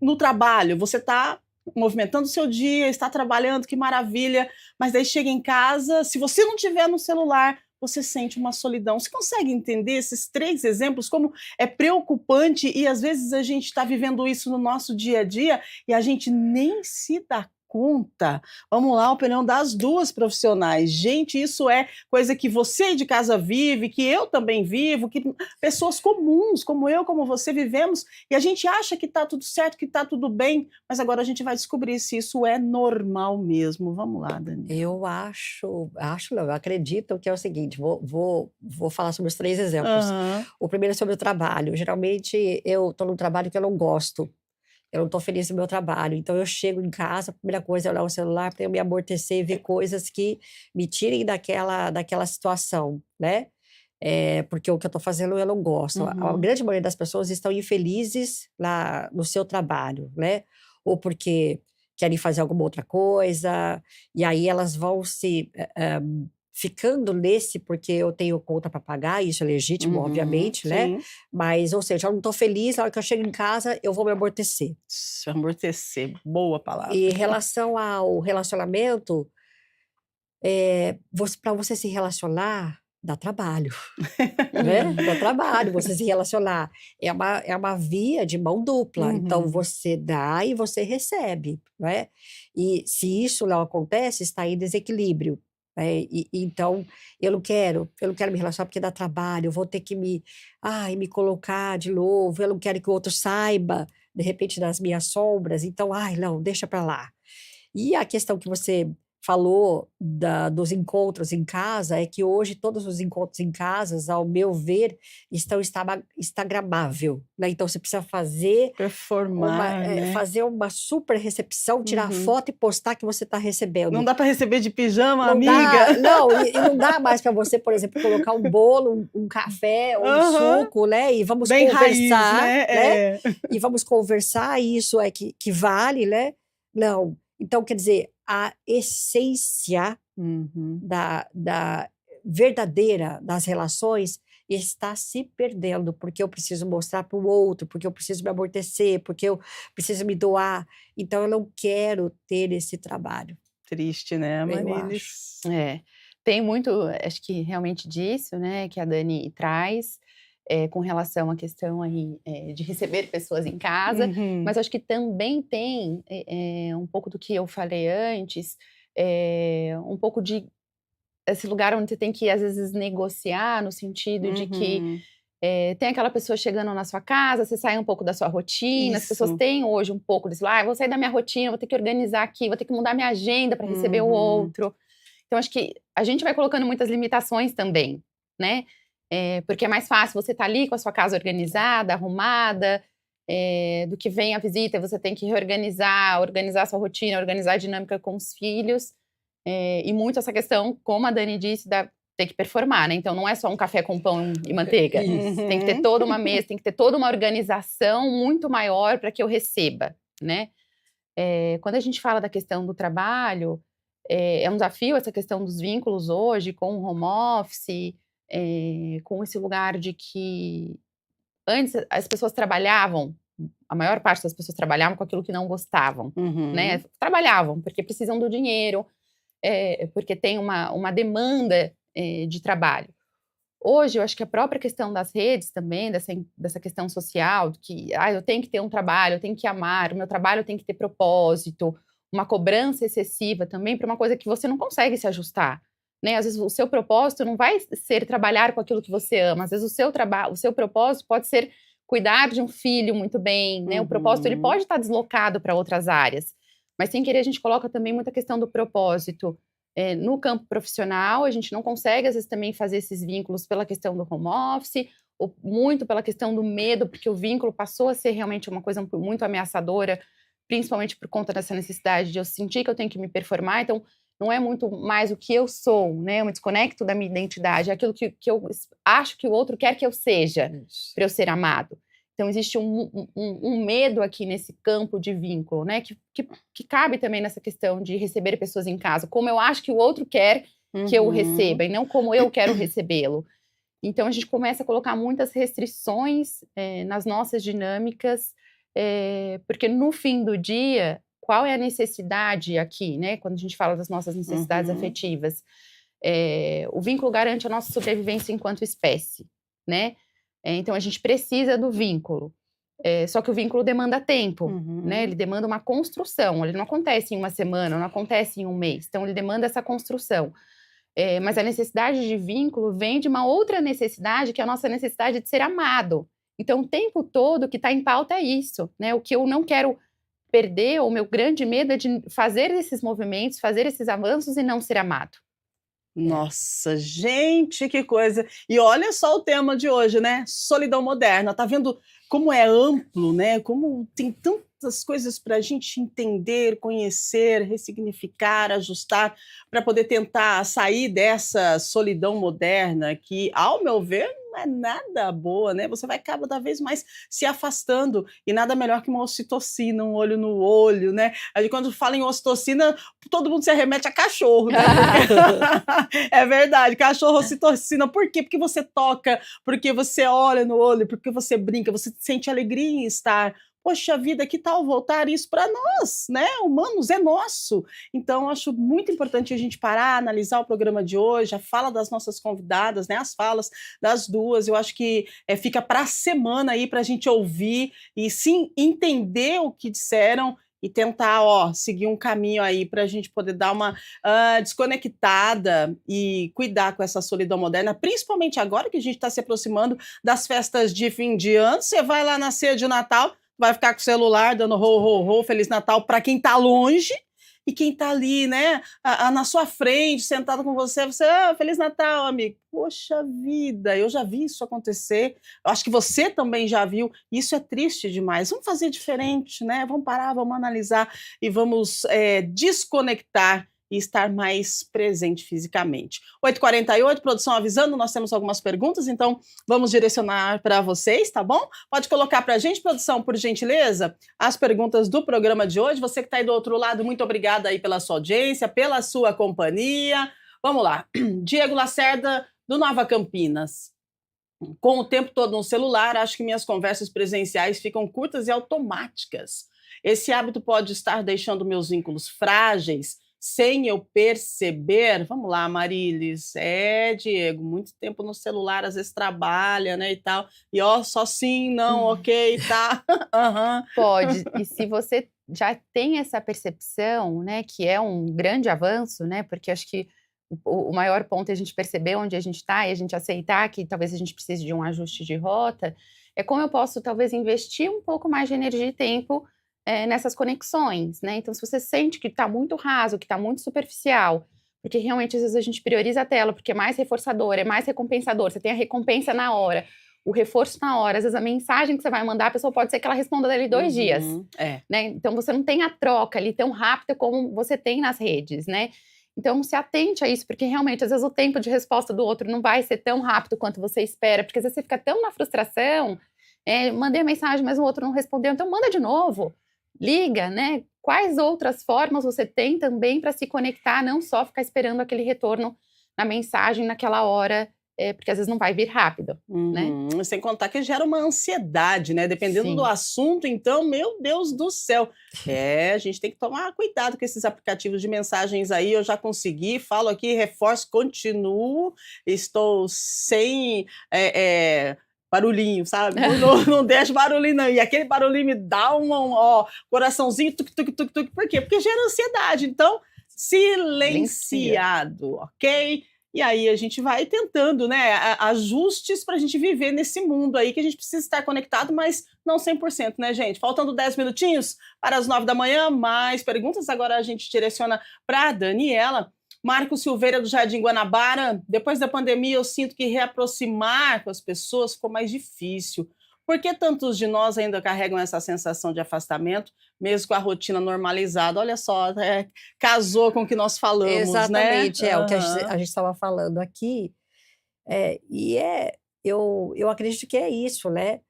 no trabalho, você está movimentando o seu dia, está trabalhando, que maravilha, mas daí chega em casa, se você não tiver no celular, você sente uma solidão. Você consegue entender esses 3 exemplos, como é preocupante e às vezes a gente está vivendo isso no nosso dia a dia e a gente nem se dá conta? Vamos lá, a opinião das 2 profissionais. Gente, isso é coisa que você de casa vive, que eu também vivo, que pessoas comuns, como eu, como você, vivemos, e a gente acha que está tudo certo, que está tudo bem, mas agora a gente vai descobrir se isso é normal mesmo. Vamos lá, Dani. Eu não, eu acredito que é o seguinte, vou falar sobre os 3 exemplos. Aham. O primeiro é sobre o trabalho. Geralmente, eu estou num trabalho que eu não gosto. Eu não estou feliz no meu trabalho. Então, eu chego em casa, a primeira coisa é olhar o celular para eu me amortecer e ver coisas que me tirem daquela situação, né? Porque o que eu estou fazendo eu não gosto. A Uhum. grande maioria das pessoas estão infelizes lá no seu trabalho, né? Ou porque querem fazer alguma outra coisa, e aí elas vão ficando nesse, porque eu tenho conta para pagar, isso é legítimo, Uhum. obviamente, né? Sim. Mas, ou seja, eu não estou feliz, na hora que eu chego em casa, eu vou me amortecer. Amortecer, boa palavra. E em relação ao relacionamento, para você se relacionar, dá trabalho, né? Dá trabalho você se relacionar. É uma via de mão dupla. Então, Uhum. você dá e você recebe, né? E se isso não acontece, está em desequilíbrio. Então, eu não quero me relacionar porque dá trabalho, eu vou ter que me colocar de novo, eu não quero que o outro saiba, de repente, das minhas sombras. Então, não, deixa para lá. E a questão que você falou dos encontros em casa é que hoje todos os encontros em casas, ao meu ver, estão instagramável, né? Então você precisa Performar, né? fazer uma super recepção, tirar Uhum. foto e postar que você está Não recebendo. dá para receber de pijama, Não amiga? dá, não, e não dá mais para você, por exemplo, colocar um bolo, um café ou um Aham. suco, né? E vamos Bem raiz, conversar, né? né? E vamos conversar, e isso é que vale, né? Não. Então, quer dizer, a essência Uhum. da verdadeira das relações está se perdendo, porque eu preciso mostrar para o outro, porque eu preciso me amortecer, porque eu preciso me doar. Então, eu não quero ter esse trabalho, Triste, né, eu acho. Marilis? Tem muito, acho que realmente disso, né, que a Dani traz, com relação à questão aí, de receber pessoas em casa, Uhum. mas acho que também tem um pouco do que eu falei antes, um pouco de esse lugar onde você tem que, às vezes, negociar, no sentido de que Uhum. Tem aquela pessoa chegando na sua casa, você sai um pouco da sua rotina. As pessoas têm hoje um pouco desse, eu vou sair da minha rotina, vou ter que organizar aqui, vou ter que mudar minha agenda para receber o outro. Então, acho que a gente vai colocando muitas limitações também, né? Porque é mais fácil você estar ali com a sua casa organizada, arrumada, do que vem a visita e você tem que reorganizar, organizar a sua rotina, organizar a dinâmica com os filhos. E muito essa questão, como a Dani disse, ter que performar, né? Então, não é só um café com pão e manteiga. Tem que ter toda uma mesa, tem que ter toda uma organização muito maior para que eu receba, né? Quando a gente fala da questão do trabalho, é um desafio essa questão dos vínculos hoje com o home office, com esse lugar de que antes as pessoas trabalhavam, a maior parte das pessoas trabalhavam com aquilo que não gostavam, né? Trabalhavam porque precisam do dinheiro, porque tem uma demanda de trabalho. Hoje, eu acho que a própria questão das redes também, dessa questão social, de que eu tenho que ter um trabalho, eu tenho que amar, o meu trabalho tem que ter propósito, uma cobrança excessiva também para uma coisa que você não consegue se ajustar, né? Às vezes o seu propósito não vai ser trabalhar com aquilo que você ama, às vezes o seu propósito pode ser cuidar de um filho muito bem, né? O propósito ele pode estar deslocado para outras áreas, mas sem querer a gente coloca também muita questão do propósito no campo profissional. A gente não consegue, às vezes, também fazer esses vínculos pela questão do home office, ou muito pela questão do medo, porque o vínculo passou a ser realmente uma coisa muito ameaçadora, principalmente por conta dessa necessidade de eu sentir que eu tenho que me performar. Então, não é muito mais o que eu sou, né? Eu me desconecto da minha identidade, é aquilo que eu acho que o outro quer que eu seja, para eu ser amado. Então, existe um medo aqui nesse campo de vínculo, né? Que cabe também nessa questão de receber pessoas em casa. Como eu acho que o outro quer que eu receba, e não como eu quero recebê-lo. Então, a gente começa a colocar muitas restrições nas nossas dinâmicas, porque no fim do dia, qual é a necessidade aqui, né? Quando a gente fala das nossas necessidades afetivas. O vínculo garante a nossa sobrevivência enquanto espécie, né? Então, a gente precisa do vínculo. Só que o vínculo demanda tempo, né? Ele demanda uma construção. Ele não acontece em uma semana, não acontece em um mês. Então, ele demanda essa construção. Mas a necessidade de vínculo vem de uma outra necessidade, que é a nossa necessidade de ser amado. Então, o tempo todo o que está em pauta é isso, né? O que eu não quero perder, o meu grande medo é de fazer esses movimentos, fazer esses avanços e não ser amado. Nossa, gente, que coisa! E olha só o tema de hoje, né? Solidão moderna. Tá vendo como é amplo, né? Como tem tantas coisas para a gente entender, conhecer, ressignificar, ajustar, para poder tentar sair dessa solidão moderna que, ao meu ver, não é nada boa, né? Você vai cada vez mais se afastando, e nada melhor que uma ocitocina, um olho no olho, né? Aí, quando fala em ocitocina, todo mundo se arremete a cachorro, né? É verdade, cachorro ocitocina. Por quê? Porque você toca, porque você olha no olho, porque você brinca, você sente alegria em estar. Poxa vida, que tal voltar isso para nós, né? Humanos, é nosso. Então, acho muito importante a gente parar, analisar o programa de hoje, a fala das nossas convidadas, né? As falas das duas. Eu acho que fica para a semana aí para a gente ouvir e sim entender o que disseram e tentar, seguir um caminho aí para a gente poder dar uma desconectada e cuidar com essa solidão moderna, principalmente agora que a gente está se aproximando das festas de fim de ano. Você vai lá na ceia de Natal, vai ficar com o celular dando ho, ho, ho, Feliz Natal para quem está longe, e quem está ali, né, na sua frente, sentado com você, Feliz Natal, amigo. Poxa vida, eu já vi isso acontecer, eu acho que você também já viu, e isso é triste demais. Vamos fazer diferente, né? Vamos parar, vamos analisar e vamos desconectar e estar mais presente fisicamente. 8h48, produção avisando, nós temos algumas perguntas, então vamos direcionar para vocês, tá bom? Pode colocar para a gente, produção, por gentileza, as perguntas do programa de hoje. Você que está aí do outro lado, muito obrigada aí pela sua audiência, pela sua companhia. Vamos lá. Diego Lacerda, do Nova Campinas. Com o tempo todo no celular, acho que minhas conversas presenciais ficam curtas e automáticas. Esse hábito pode estar deixando meus vínculos frágeis, sem eu perceber. Vamos lá, Marilis. Diego, muito tempo no celular, às vezes trabalha, né, e tal. E só sim, não, ok, tá. Pode. E se você já tem essa percepção, né, que é um grande avanço, né, porque acho que o maior ponto é a gente perceber onde a gente está e a gente aceitar que talvez a gente precise de um ajuste de rota, é como eu posso talvez investir um pouco mais de energia e tempo nessas conexões, né? Então, se você sente que está muito raso, que está muito superficial, porque realmente às vezes a gente prioriza a tela, porque é mais reforçador, é mais recompensador, você tem a recompensa na hora, o reforço na hora, às vezes a mensagem que você vai mandar, a pessoa pode ser que ela responda dali 2 dias, né? Então, você não tem a troca ali tão rápida como você tem nas redes, né? Então, se atente a isso, porque realmente, às vezes, o tempo de resposta do outro não vai ser tão rápido quanto você espera, porque às vezes você fica tão na frustração, mandei a mensagem, mas o outro não respondeu, então manda de novo, liga, né? Quais outras formas você tem também para se conectar, não só ficar esperando aquele retorno na mensagem naquela hora, porque às vezes não vai vir rápido, né? Sem contar que gera uma ansiedade, né? Dependendo do Sim. assunto, então, meu Deus do céu. A gente tem que tomar cuidado com esses aplicativos de mensagens aí. Eu já consegui, falo aqui, reforço, continuo, estou sem barulhinho, sabe? Não deixa barulhinho, não. E aquele barulhinho me dá coraçãozinho, tuc, tuc, tuc, tuc. Por quê? Porque gera ansiedade. Então, silenciado, ok? E aí a gente vai tentando, né, ajustes para a gente viver nesse mundo aí que a gente precisa estar conectado, mas não 100%, né, gente? Faltando 10 minutinhos para as 9 da manhã, mais perguntas. Agora a gente direciona para a Daniela. Marcos Silveira, do Jardim Guanabara. Depois da pandemia, eu sinto que reaproximar com as pessoas ficou mais difícil. Por que tantos de nós ainda carregam essa sensação de afastamento, mesmo com a rotina normalizada? Olha só, casou com o que nós falamos, Exatamente, né? o que a gente estava falando aqui. Eu acredito que é isso, né?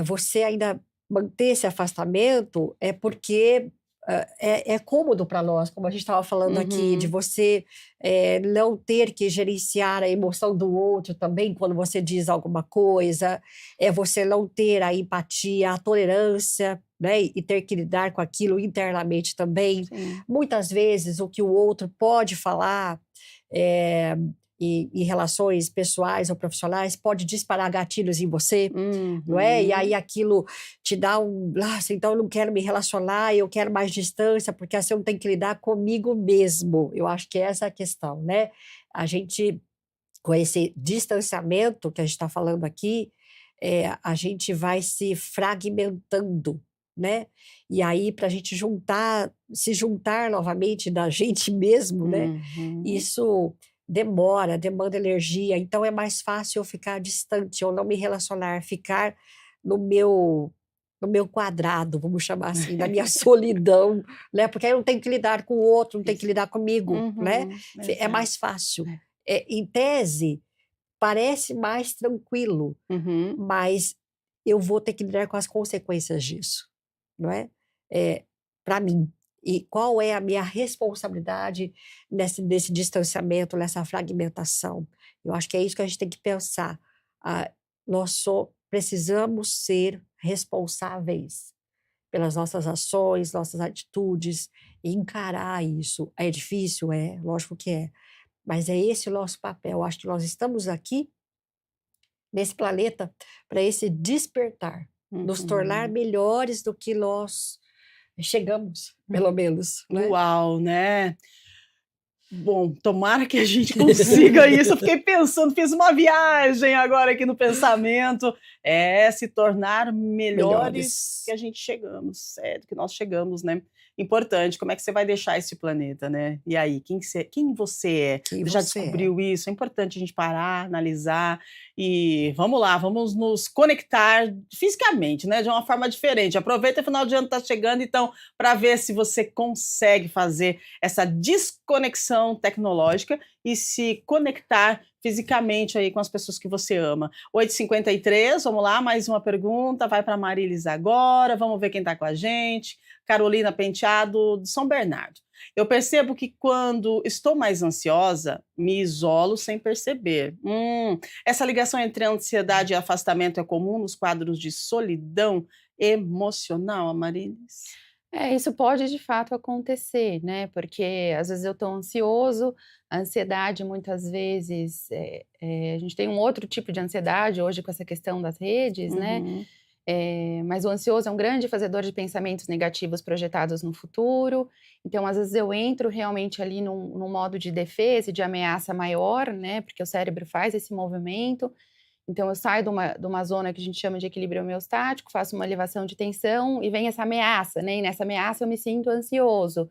Você ainda manter esse afastamento porque é cômodo para nós, como a gente estava falando aqui, de você não ter que gerenciar a emoção do outro também quando você diz alguma coisa, você não ter a empatia, a tolerância, né, e ter que lidar com aquilo internamente também. Sim. Muitas vezes o que o outro pode falar em relações pessoais ou profissionais pode disparar gatilhos em você, não é? E aí aquilo te dá então eu não quero me relacionar, eu quero mais distância, porque assim eu não tenho que lidar comigo mesmo. Eu acho que essa é a questão, né? A gente, com esse distanciamento que a gente está falando aqui, a gente vai se fragmentando, né? E aí, para a gente se juntar novamente da gente mesmo, né? Isso demanda energia, então é mais fácil eu ficar distante, eu não me relacionar, ficar no meu quadrado, vamos chamar assim, na minha solidão, né? Porque aí eu não tenho que lidar com o outro, não tenho que lidar comigo, né? É mais fácil. Em tese, parece mais tranquilo, mas eu vou ter que lidar com as consequências disso, não é? Para mim. E qual é a minha responsabilidade nesse distanciamento, nessa fragmentação? Eu acho que é isso que a gente tem que pensar. Nós só precisamos ser responsáveis pelas nossas ações, nossas atitudes, e encarar isso. É difícil? Lógico que é. Mas é esse o nosso papel. Eu acho que nós estamos aqui, nesse planeta, para esse despertar, nos tornar melhores do que nós chegamos, pelo menos. Né? Uau, né? Bom, tomara que a gente consiga isso. Eu fiquei pensando, fiz uma viagem agora aqui no pensamento. Se tornar melhores que a gente chegamos, do que nós chegamos, né? Importante, como é que você vai deixar esse planeta, né? E aí, quem você é? Você já descobriu isso? É importante a gente parar, analisar e vamos lá, vamos nos conectar fisicamente, né? De uma forma diferente. Aproveita o final de ano, tá chegando, então, para ver se você consegue fazer essa desconexão tecnológica e se conectar fisicamente aí com as pessoas que você ama. 8h53, vamos lá, mais uma pergunta, vai para a Marilis agora, vamos ver quem está com a gente. Carolina Penteado, de São Bernardo. Eu percebo que quando estou mais ansiosa, me isolo sem perceber. Essa ligação entre ansiedade e afastamento é comum nos quadros de solidão emocional, Amarilis? Isso pode de fato acontecer, né? Porque às vezes eu estou ansioso, a ansiedade muitas vezes, a gente tem um outro tipo de ansiedade hoje com essa questão das redes, né? Mas o ansioso é um grande fazedor de pensamentos negativos projetados no futuro. Então, às vezes, eu entro realmente ali num modo de defesa e de ameaça maior, né? Porque o cérebro faz esse movimento. Então, eu saio de uma zona que a gente chama de equilíbrio homeostático, faço uma elevação de tensão e vem essa ameaça, né? E nessa ameaça eu me sinto ansioso.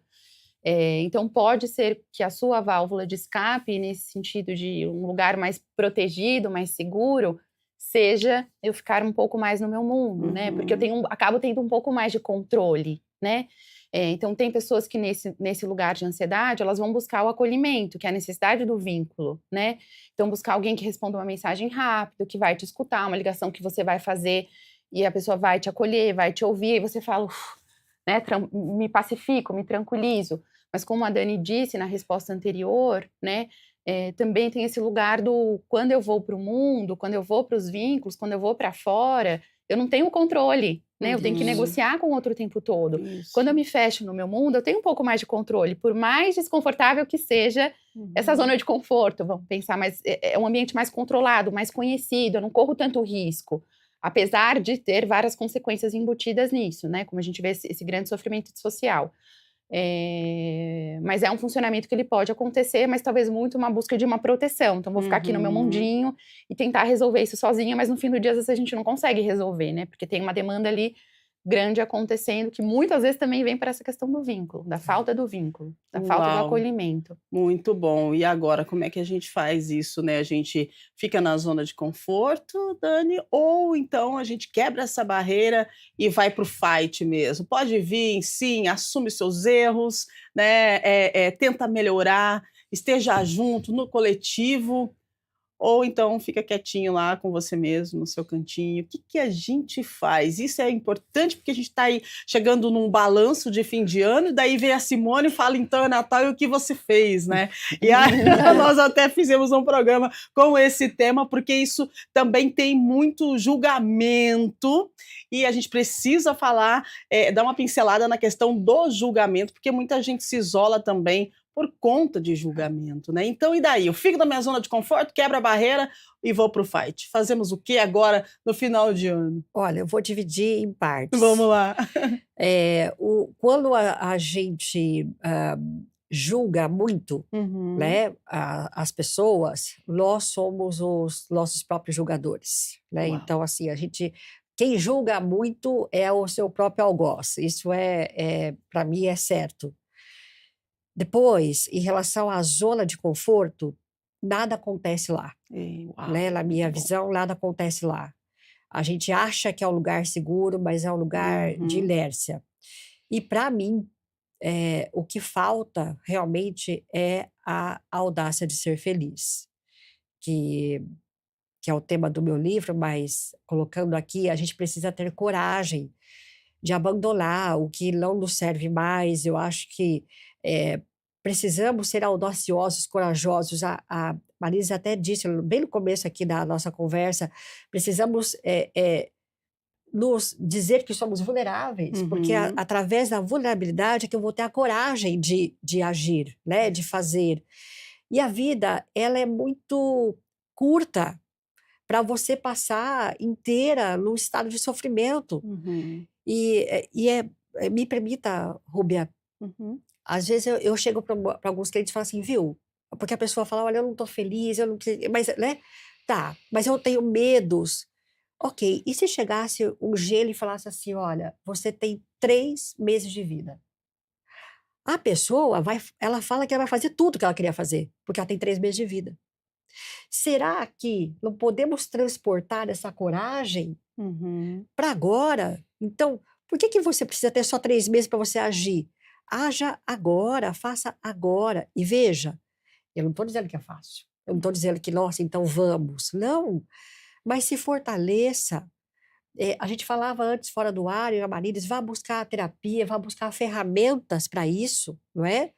Então, pode ser que a sua válvula de escape, nesse sentido de um lugar mais protegido, mais seguro, seja eu ficar um pouco mais no meu mundo, né? Porque eu acabo tendo um pouco mais de controle, né? Então, tem pessoas que nesse lugar de ansiedade, elas vão buscar o acolhimento, que é a necessidade do vínculo, né? Então, buscar alguém que responda uma mensagem rápido, que vai te escutar, uma ligação que você vai fazer e a pessoa vai te acolher, vai te ouvir, e você fala, né? Me pacifico, me tranquilizo. Mas como a Dani disse na resposta anterior, né? Também tem esse lugar do quando eu vou para o mundo, quando eu vou para os vínculos, quando eu vou para fora, eu não tenho controle, né? Eu tenho que negociar com o outro o tempo todo. Isso. Quando eu me fecho no meu mundo, eu tenho um pouco mais de controle, por mais desconfortável que seja essa zona de conforto, vamos pensar, mas é um ambiente mais controlado, mais conhecido, eu não corro tanto risco. Apesar de ter várias consequências embutidas nisso, né? Como a gente vê esse grande sofrimento social. Mas é um funcionamento que ele pode acontecer, mas talvez muito uma busca de uma proteção. Então, vou ficar aqui no meu mundinho e tentar resolver isso sozinha, mas no fim do dia, às vezes, a gente não consegue resolver, né? Porque tem uma demanda ali grande acontecendo, que muitas vezes também vem para essa questão do vínculo, da falta do vínculo, da falta do acolhimento. Muito bom. E agora, como é que a gente faz isso, né? A gente fica na zona de conforto, Dani, ou então a gente quebra essa barreira e vai para o fight mesmo? Pode vir, sim, assume seus erros, né? Tenta melhorar, esteja junto no coletivo, ou então fica quietinho lá com você mesmo, no seu cantinho. O que a gente faz? Isso é importante porque a gente está aí chegando num balanço de fim de ano, e daí vem a Simone e fala, então, é Natal, e o que você fez, né? E aí nós até fizemos um programa com esse tema, porque isso também tem muito julgamento, e a gente precisa falar, dar uma pincelada na questão do julgamento, porque muita gente se isola também por conta de julgamento, né? Então, e daí? Eu fico na minha zona de conforto, quebro a barreira e vou pro fight. Fazemos o que agora no final de ano? Olha, eu vou dividir em partes. Vamos lá. Quando a gente julga muito, né, as pessoas, nós somos os nossos próprios julgadores, né? Uau. Então, assim, quem julga muito é o seu próprio algoz. Isso para mim é certo. Depois, em relação à zona de conforto, nada acontece lá, Uau, né? Na minha muito bom. visão, nada acontece lá. A gente acha que é um lugar seguro, mas é um lugar de inércia. E, para mim, o que falta realmente é a audácia de ser feliz, que é o tema do meu livro, mas colocando aqui, a gente precisa ter coragem de abandonar o que não nos serve mais. Eu acho que precisamos ser audaciosos, corajosos. A Marisa até disse, bem no começo aqui da nossa conversa, precisamos nos dizer que somos vulneráveis, porque através da vulnerabilidade é que eu vou ter a coragem de agir, né? De fazer. E a vida, ela é muito curta para você passar inteira num estado de sofrimento. Me permita, Rúbia, às vezes eu chego para alguns clientes e falo assim, viu? Porque a pessoa fala, olha, eu não estou feliz, eu não sei, mas, né? Tá, mas eu tenho medos. Ok, e se chegasse um gelo e falasse assim, olha, você tem 3 meses de vida. A pessoa ela fala que ela vai fazer tudo que ela queria fazer, porque ela tem 3 meses de vida. Será que não podemos transportar essa coragem para agora? Então, por que você precisa ter só 3 meses para você agir? Haja agora, faça agora. E veja, eu não estou dizendo que é fácil. Eu não estou dizendo que, nossa, então vamos. Não, mas se fortaleça. A gente falava antes, fora do ar, e a Marilis, vá buscar terapia, vá buscar ferramentas para isso, não é?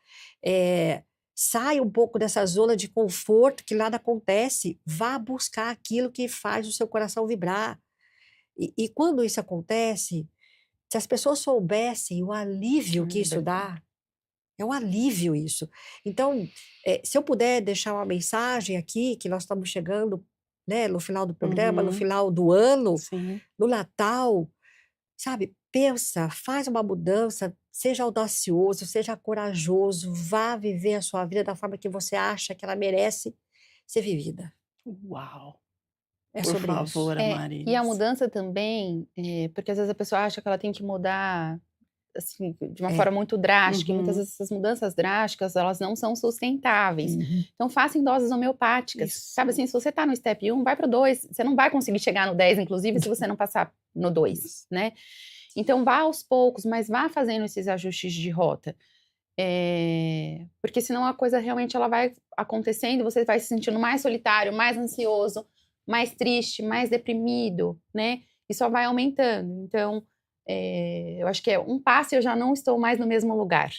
Sai um pouco dessa zona de conforto, que nada acontece. Vá buscar aquilo que faz o seu coração vibrar. E quando isso acontece, se as pessoas soubessem o alívio que isso dá, é um alívio isso. Então, se eu puder deixar uma mensagem aqui, que nós estamos chegando né? No final do programa, no Uhum. final do ano, Sim. no Natal, sabe? Pensa, faz uma mudança, seja audacioso, seja corajoso, vá viver a sua vida da forma que você acha que ela merece ser vivida. Uau! É Por sobre favor, isso. E a Amarilis. mudança também, porque às vezes a pessoa acha que ela tem que mudar, assim, de uma É. forma muito drástica, e muitas Uhum. vezes essas mudanças drásticas, elas não são sustentáveis. Uhum. Então faça em doses homeopáticas, sabe Isso. assim, se você tá no step 1, vai para o 2, você não vai conseguir chegar no 10, inclusive, se você não passar no 2, Isso. né. Então vá aos poucos, mas vá fazendo esses ajustes de rota. Porque senão a coisa realmente ela vai acontecendo, você vai se sentindo mais solitário, mais ansioso, mais triste, mais deprimido, né, e só vai aumentando. Então, eu acho que é um passo e eu já não estou mais no mesmo lugar,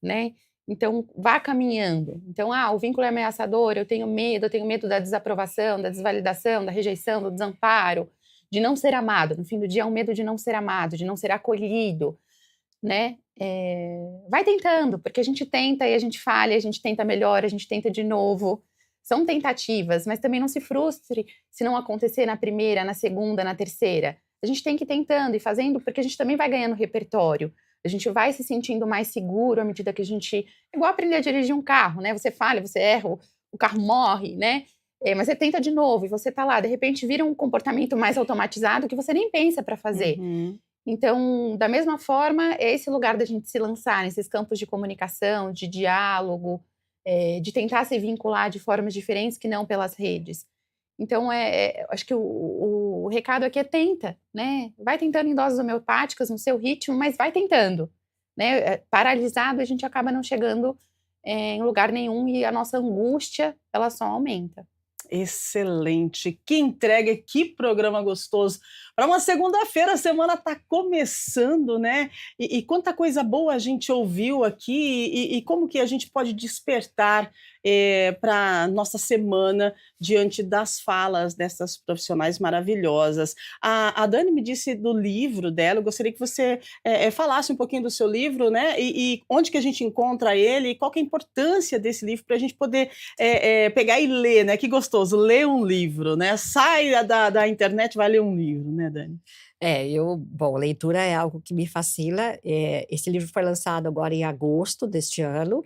né, então vá caminhando. Então, o vínculo é ameaçador, eu tenho medo da desaprovação, da desvalidação, da rejeição, do desamparo, de não ser amado. No fim do dia é um medo de não ser amado, de não ser acolhido, né, vai tentando, porque a gente tenta e a gente falha, a gente tenta melhor, a gente tenta de novo. São tentativas, mas também não se frustre se não acontecer na primeira, na segunda, na terceira. A gente tem que ir tentando e fazendo, porque a gente também vai ganhando repertório. A gente vai se sentindo mais seguro à medida que a gente. É igual aprender a dirigir um carro, né? Você falha, você erra, o carro morre, né? Mas você tenta de novo e você tá lá, de repente vira um comportamento mais automatizado que você nem pensa para fazer. Uhum. Então, da mesma forma, é esse lugar da gente se lançar nesses campos de comunicação, de diálogo, de tentar se vincular de formas diferentes que não pelas redes. Então, acho que o recado aqui é tenta, né? Vai tentando em doses homeopáticas, no seu ritmo, mas vai tentando, né? Paralisado, a gente acaba não chegando em lugar nenhum e a nossa angústia, ela só aumenta. Excelente, que entrega, que programa gostoso. Para uma segunda-feira, a semana está começando, né? E quanta coisa boa a gente ouviu aqui e como que a gente pode despertar para nossa semana diante das falas dessas profissionais maravilhosas. A Dani me disse do livro dela, eu gostaria que você falasse um pouquinho do seu livro, né? E onde que a gente encontra ele, e qual que é a importância desse livro para a gente poder pegar e ler, né? Que gostoso, ler um livro, né? Sai da internet, vai ler um livro, né, Dani? Bom, leitura é algo que me fascina. Esse livro foi lançado agora em agosto deste ano.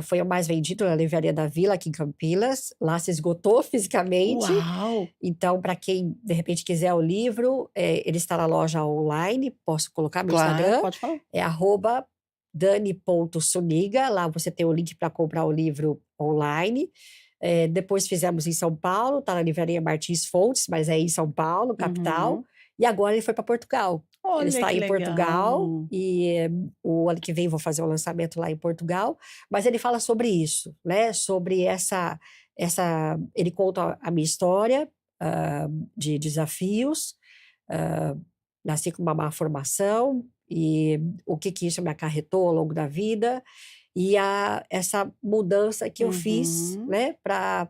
Foi o mais vendido na Livraria da Vila, aqui em Campinas. Lá se esgotou fisicamente. Uau! Então, para quem de repente quiser o livro, ele está na loja online. Posso colocar meu Claro, Instagram? pode falar. É @dani.suniga. Lá você tem o link para comprar o livro online. Depois fizemos em São Paulo, está na Livraria Martins Fontes, mas é em São Paulo, capital. Uhum. E agora ele foi para Portugal. Ele Olha está que em Portugal legal. e o ano que vem vou fazer o lançamento lá em Portugal. Mas ele fala sobre isso, né? Sobre ele conta a minha história de desafios, ah, nasci com uma má formação e o que isso me acarretou ao longo da vida e essa mudança que eu fiz, Uhum. né? Para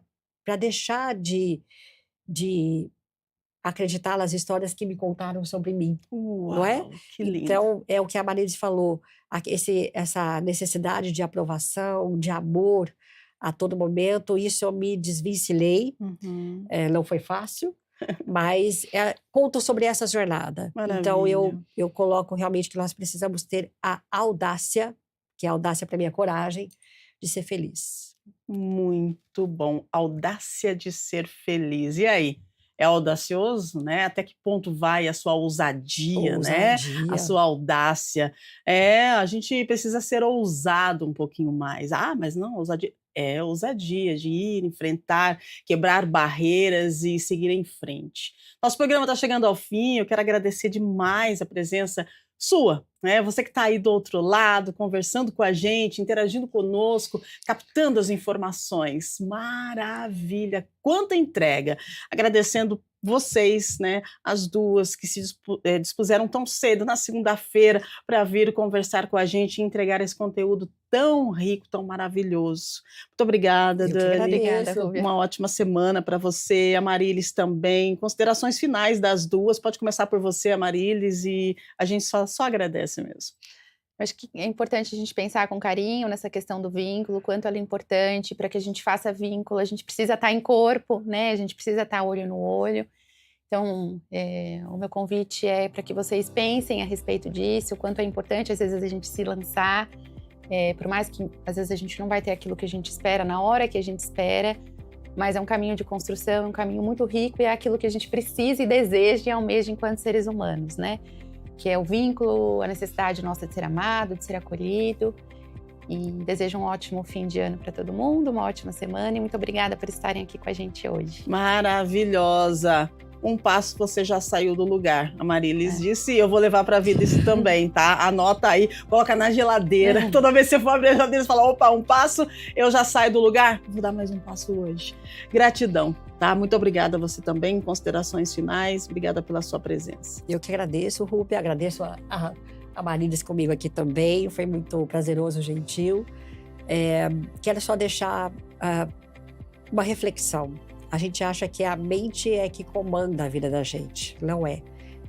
deixar de acreditar nas histórias que me contaram sobre mim, não é? Uau, que lindo. Então, é o que a Marilis falou, essa necessidade de aprovação, de amor a todo momento, isso eu me desvencilhei, Uhum. não foi fácil, mas conto sobre essa jornada. Então, Maravilha. eu coloco realmente que nós precisamos ter a audácia, que a audácia para mim é coragem, de ser feliz. Muito bom. Audácia de ser feliz. E aí? É audacioso, né? Até que ponto vai a sua ousadia, né? A Ousadia. sua audácia. A gente precisa ser ousado um pouquinho mais. Mas não, ousadia. É ousadia de ir, enfrentar, quebrar barreiras e seguir em frente. Nosso programa está chegando ao fim. Eu quero agradecer demais a presença sua, né? Você que está aí do outro lado, conversando com a gente, interagindo conosco, captando as informações. Maravilha! Quanta entrega! Agradecendo vocês, né, as duas que se dispuseram tão cedo na segunda-feira para vir conversar com a gente e entregar esse conteúdo tão rico, tão maravilhoso. Muito obrigada, Eu que Dani. Obrigada, agradeço. Rúbia. Uma ótima semana para você, a Marilis também. Considerações finais das duas. Pode começar por você, a Marilis, e a gente só agradece mesmo. Acho que é importante a gente pensar com carinho nessa questão do vínculo, quanto ela é importante para que a gente faça vínculo. A gente precisa estar em corpo, né? A gente precisa estar olho no olho. Então, o meu convite é para que vocês pensem a respeito disso, o quanto é importante, às vezes, a gente se lançar, por mais que, às vezes, a gente não vai ter aquilo que a gente espera na hora que a gente espera, mas é um caminho de construção, é um caminho muito rico e é aquilo que a gente precisa e deseja e almeja enquanto seres humanos, né? Que é o vínculo, a necessidade nossa de ser amado, de ser acolhido. E desejo um ótimo fim de ano para todo mundo, uma ótima semana e muito obrigada por estarem aqui com a gente hoje. Maravilhosa! Um passo você já saiu do lugar, a Marilis disse, e eu vou levar para a vida isso também, tá? Anota aí, coloca na geladeira. Toda vez que você for abrir a geladeira, você fala, opa, um passo, eu já saio do lugar, vou dar mais um passo hoje. Gratidão, tá? Muito obrigada a você também, considerações finais, obrigada pela sua presença. Eu que agradeço, Rupi, agradeço a Marilis comigo aqui também, foi muito prazeroso, gentil. Quero só deixar uma reflexão. A gente acha que a mente é que comanda a vida da gente. Não é.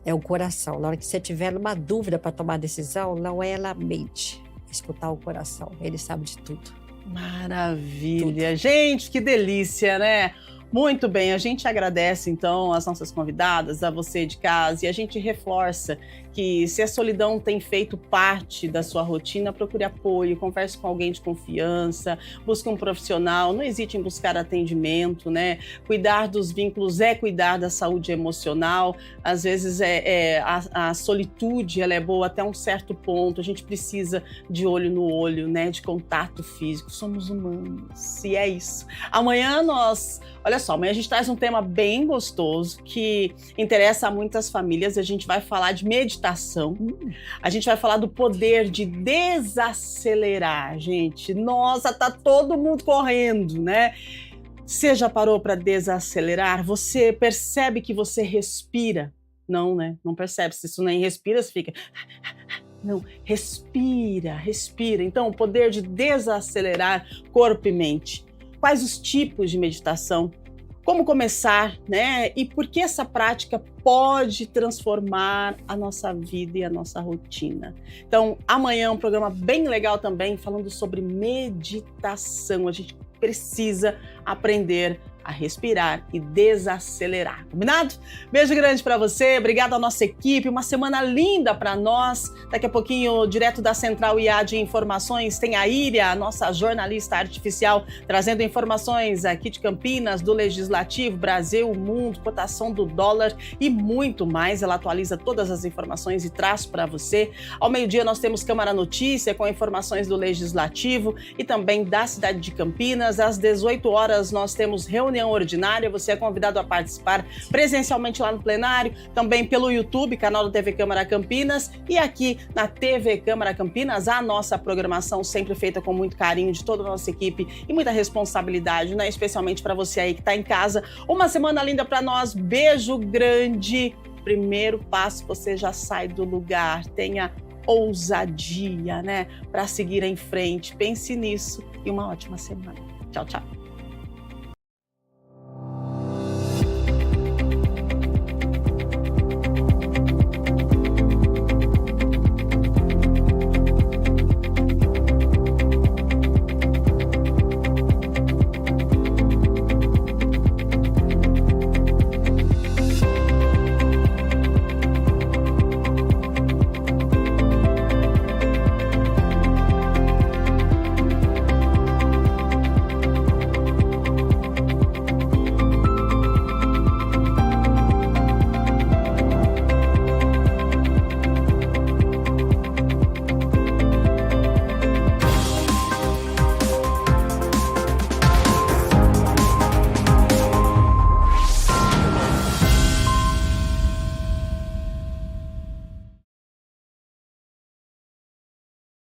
É o coração. Na hora que você tiver uma dúvida para tomar decisão, não é a mente. Escutar o coração. Ele sabe de tudo. Maravilha. Tudo. Gente, que delícia, né? Muito bem, a gente agradece então as nossas convidadas, a você de casa, e a gente reforça que se a solidão tem feito parte da sua rotina, procure apoio, converse com alguém de confiança, busque um profissional, não hesite em buscar atendimento, né? Cuidar dos vínculos é cuidar da saúde emocional, às vezes a solitude ela é boa até um certo ponto, a gente precisa de olho no olho, né? De contato físico, somos humanos, e é isso. Amanhã amanhã a gente traz um tema bem gostoso que interessa a muitas famílias. A gente vai falar de meditação. A gente vai falar do poder de desacelerar, gente. Nossa, tá todo mundo correndo, né? Você já parou para desacelerar? Você percebe que você respira? Não, né? Não percebe. Se isso nem respira, você fica... Não, respira. Então, o poder de desacelerar corpo e mente. Quais os tipos de meditação? Como começar, né? E por que essa prática pode transformar a nossa vida e a nossa rotina? Então, amanhã um programa bem legal também, falando sobre meditação. A gente precisa aprender a respirar e desacelerar, combinado? Beijo grande para você, obrigada à nossa equipe, uma semana linda para nós. Daqui a pouquinho, direto da Central IA de Informações, tem a Íria, a nossa jornalista artificial, trazendo informações aqui de Campinas, do Legislativo, Brasil, mundo, cotação do dólar e muito mais. Ela atualiza todas as informações e traz para você. Ao meio-dia nós temos Câmara Notícia com informações do Legislativo e também da cidade de Campinas. Às 18 horas nós temos reunião ordinária, você é convidado a participar presencialmente lá no plenário, também pelo YouTube, canal da TV Câmara Campinas, e aqui na TV Câmara Campinas, a nossa programação sempre feita com muito carinho de toda a nossa equipe e muita responsabilidade, né? Especialmente para você aí que está em casa. Uma semana linda para nós, beijo grande. Primeiro passo, você já sai do lugar, tenha ousadia, né? Para seguir em frente, pense nisso e uma ótima semana. Tchau, tchau.